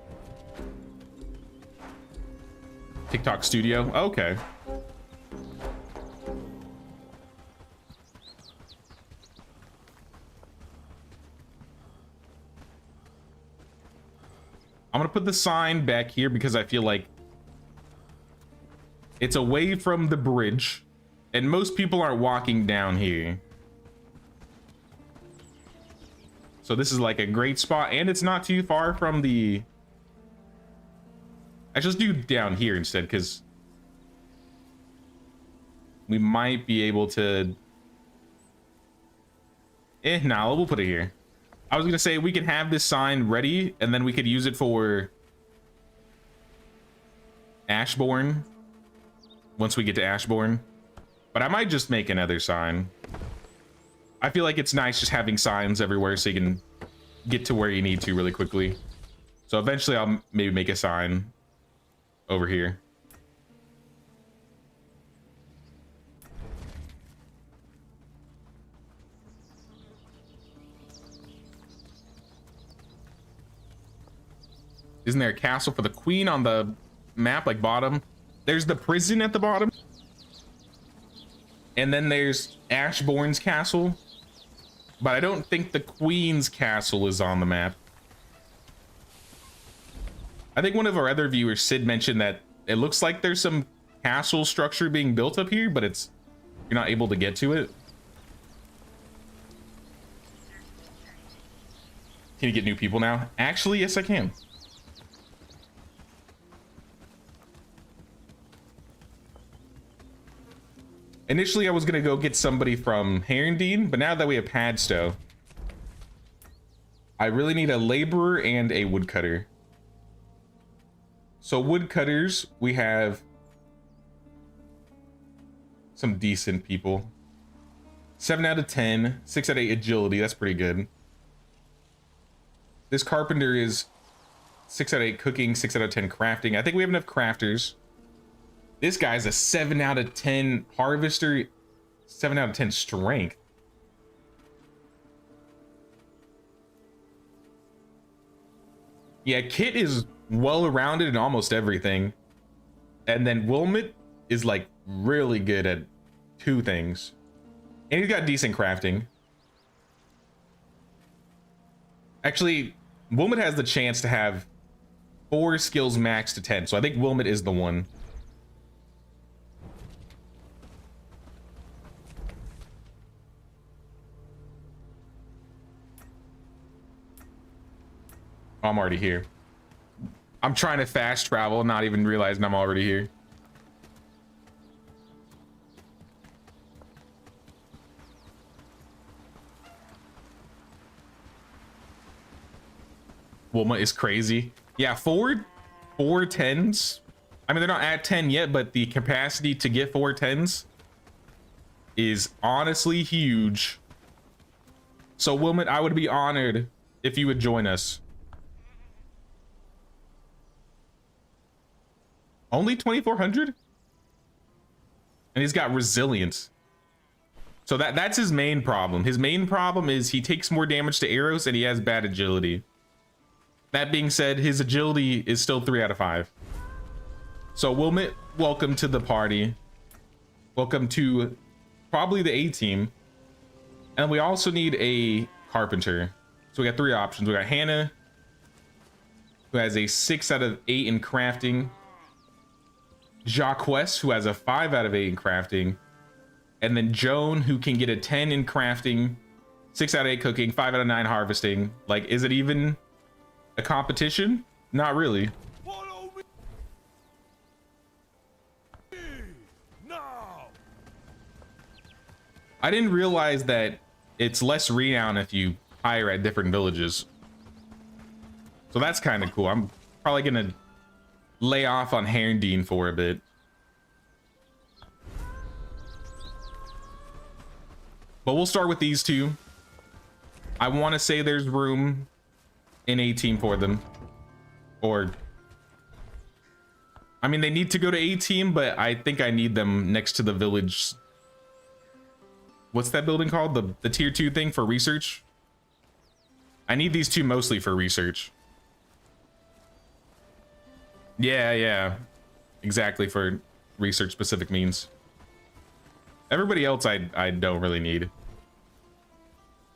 Speaker 1: TikTok Studio? Okay. I'm gonna put the sign back here because I feel like it's away from the bridge and most people aren't walking down here. So this is like a great spot and it's not too far from the... I just do down here instead because we might be able to... Nah, we'll put it here. I was gonna say we could have this sign ready and then we could use it for Ashbourne once we get to Ashbourne, but I might just make another sign. I feel like it's nice just having signs everywhere so you can get to where you need to really quickly. So eventually I'll maybe make a sign over here. Isn't there a castle for the queen on the map, like bottom? There's the prison at the bottom. And then there's Ashbourne's castle. But I don't think the queen's castle is on the map. I think one of our other viewers, Sid, mentioned that it looks like there's some castle structure being built up here, but it's... You're not able to get to it. Can you get new people now? Actually, yes, I can. Initially, I was gonna go get somebody from Herondine, but now that we have Padstow, I really need a laborer and a woodcutter. So woodcutters, we have some decent people. 7 out of 10, 6 out of 8 agility, that's pretty good. This carpenter is 6 out of 8 cooking, 6 out of 10 crafting. I think we have enough crafters. This guy's a 7 out of 10 harvester, 7 out of 10 strength. Yeah, Kit is well-rounded in almost everything. And then Wilmot is like really good at 2 things. And he's got decent crafting. Actually, Wilmot has the chance to have 4 skills max to 10. So I think Wilmot is the one. I'm already here. I'm trying to fast travel, not even realizing I'm already here. Wilma is crazy. Yeah, four 10s. I mean, they're not at 10 yet, but the capacity to get 4 10s is honestly huge. So Wilmot, I would be honored if you would join us. Only 2,400? And he's got resilience. So that's his main problem. His main problem is he takes more damage to arrows and he has bad agility. That being said, his agility is still 3 out of 5. So Wilmot, welcome to the party. Welcome to probably the A team. And we also need a carpenter. So we got 3 options. We got Hannah, who has a 6 out of 8 in crafting. Jacques, who has a 5 out of 8 in crafting. And then Joan, who can get a 10 in crafting, 6 out of 8 cooking, 5 out of 9 harvesting. Like, is it even a competition? Not really.
Speaker 2: Follow me now.
Speaker 1: I didn't realize that it's less renown if you hire at different villages. So that's kind of cool. I'm probably gonna lay off on Herndeen for a bit. But we'll start with these 2. I want to say there's room in A team for them. Or, I mean, they need to go to A team, but I think I need them next to the village. What's that building called? The tier 2 thing for research? I need these 2 mostly for research. Yeah. Exactly, for research specific means. Everybody else I don't really need.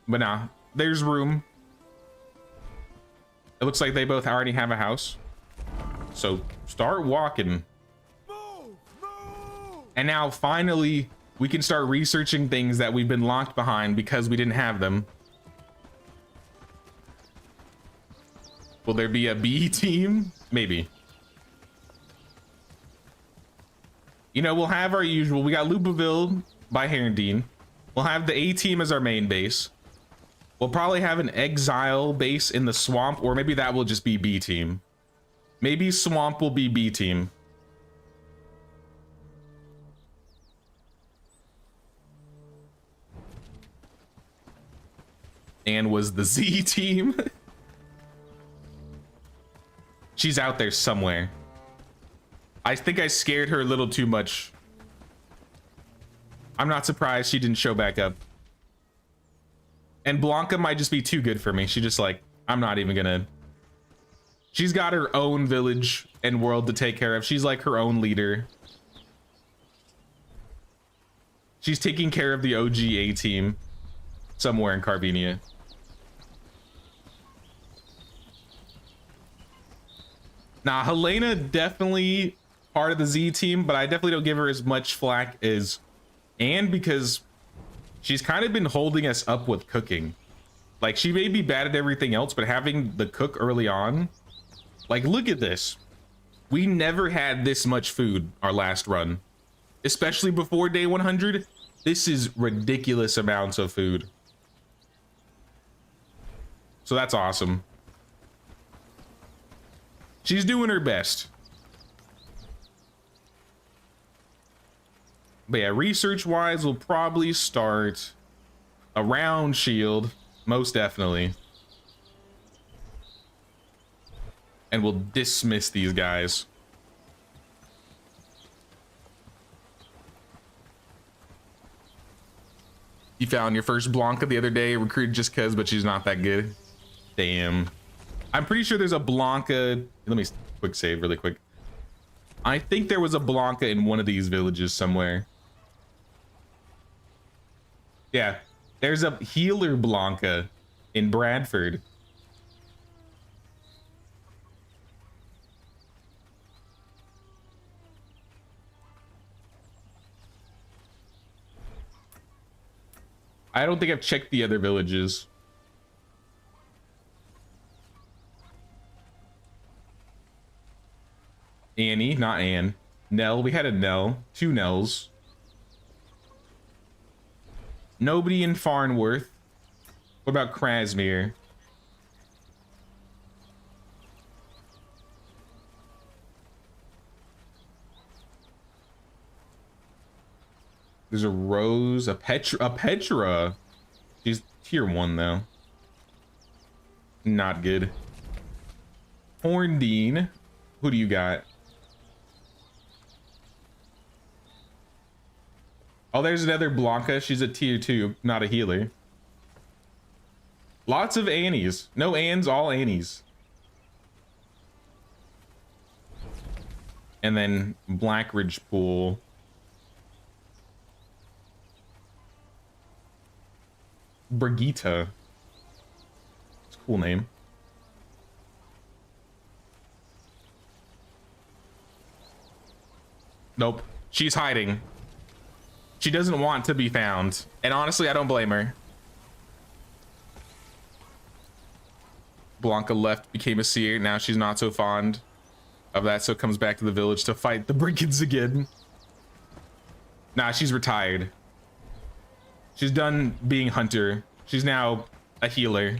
Speaker 1: But nah, there's room. It looks like they both already have a house. So start walking.
Speaker 2: Move.
Speaker 1: And now finally we can start researching things that we've been locked behind because we didn't have them. Will there be a B team? Maybe. You know, we'll have our usual. We got Lupaville by Herndeen. We'll have the A team as our main base. We'll probably have an exile base in the swamp, or maybe that will just be B team. Maybe swamp will be B team. And was the Z team? She's out there somewhere. I think I scared her a little too much. I'm not surprised she didn't show back up. And Blanca might just be too good for me. She just like, I'm not even gonna. She's got her own village and world to take care of. She's like her own leader. She's taking care of the OGA team somewhere in Carvenia. Nah, Helena definitely part of the Z team, but I definitely don't give her as much flack as Anne because she's kind of been holding us up with cooking. Like, she may be bad at everything else, but having the cook early on, like, look at this. We never had this much food our last run, especially before day 100. This is ridiculous amounts of food. So that's awesome. She's doing her best. But yeah, research wise, we'll probably start around Shield, most definitely. And we'll dismiss these guys. You found your first Blanca the other day, recruited just cause, but she's not that good. Damn. I'm pretty sure there's a Blanca. Let me quick save really quick. I think there was a Blanca in one of these villages somewhere. Yeah, there's a healer Blanca in Bradford. I don't think I've checked the other villages. Annie, not Anne. Nell, we had a Nell. 2 Nells. Nobody in Farnworth. What about Krasmere? There's a Rose, a Petra. She's tier 1 though. Not good. Horndeen. Who do you got? Oh, there's another Blanca. She's a tier 2, not a healer. Lots of Annies. No Anns, all Annies. And then Blackridge Pool. Brigitte. It's a cool name. Nope. She's hiding. She doesn't want to be found. And honestly, I don't blame her. Blanca left, became a seer. Now she's not so fond of that, so comes back to the village to fight the brigands again. Nah, she's retired. She's done being hunter. She's now a healer.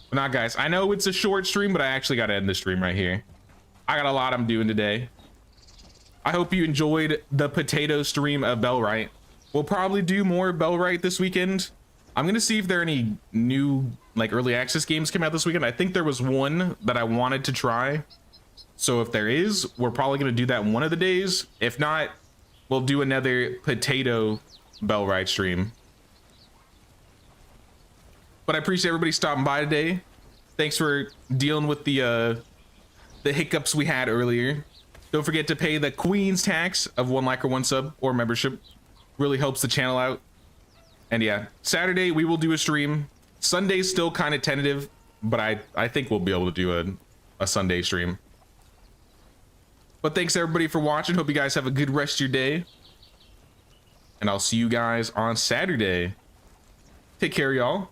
Speaker 1: But nah, guys, I know it's a short stream, but I actually got to end the stream right here. I got a lot I'm doing today. I hope you enjoyed the potato stream of Bellwright. We'll probably do more Bellwright this weekend. I'm going to see if there are any new, like, early access games came out this weekend. I think there was one that I wanted to try. So if there is, we're probably going to do that one of the days. If not, we'll do another potato Bellwright stream. But I appreciate everybody stopping by today. Thanks for dealing with the hiccups we had earlier. Don't forget to pay the Queen's tax of 1 like or 1 sub or membership. Really helps the channel out. And yeah, Saturday we will do a stream. Sunday's still kind of tentative, but I think we'll be able to do a Sunday stream. But thanks everybody for watching. Hope you guys have a good rest of your day. And I'll see you guys on Saturday. Take care, y'all.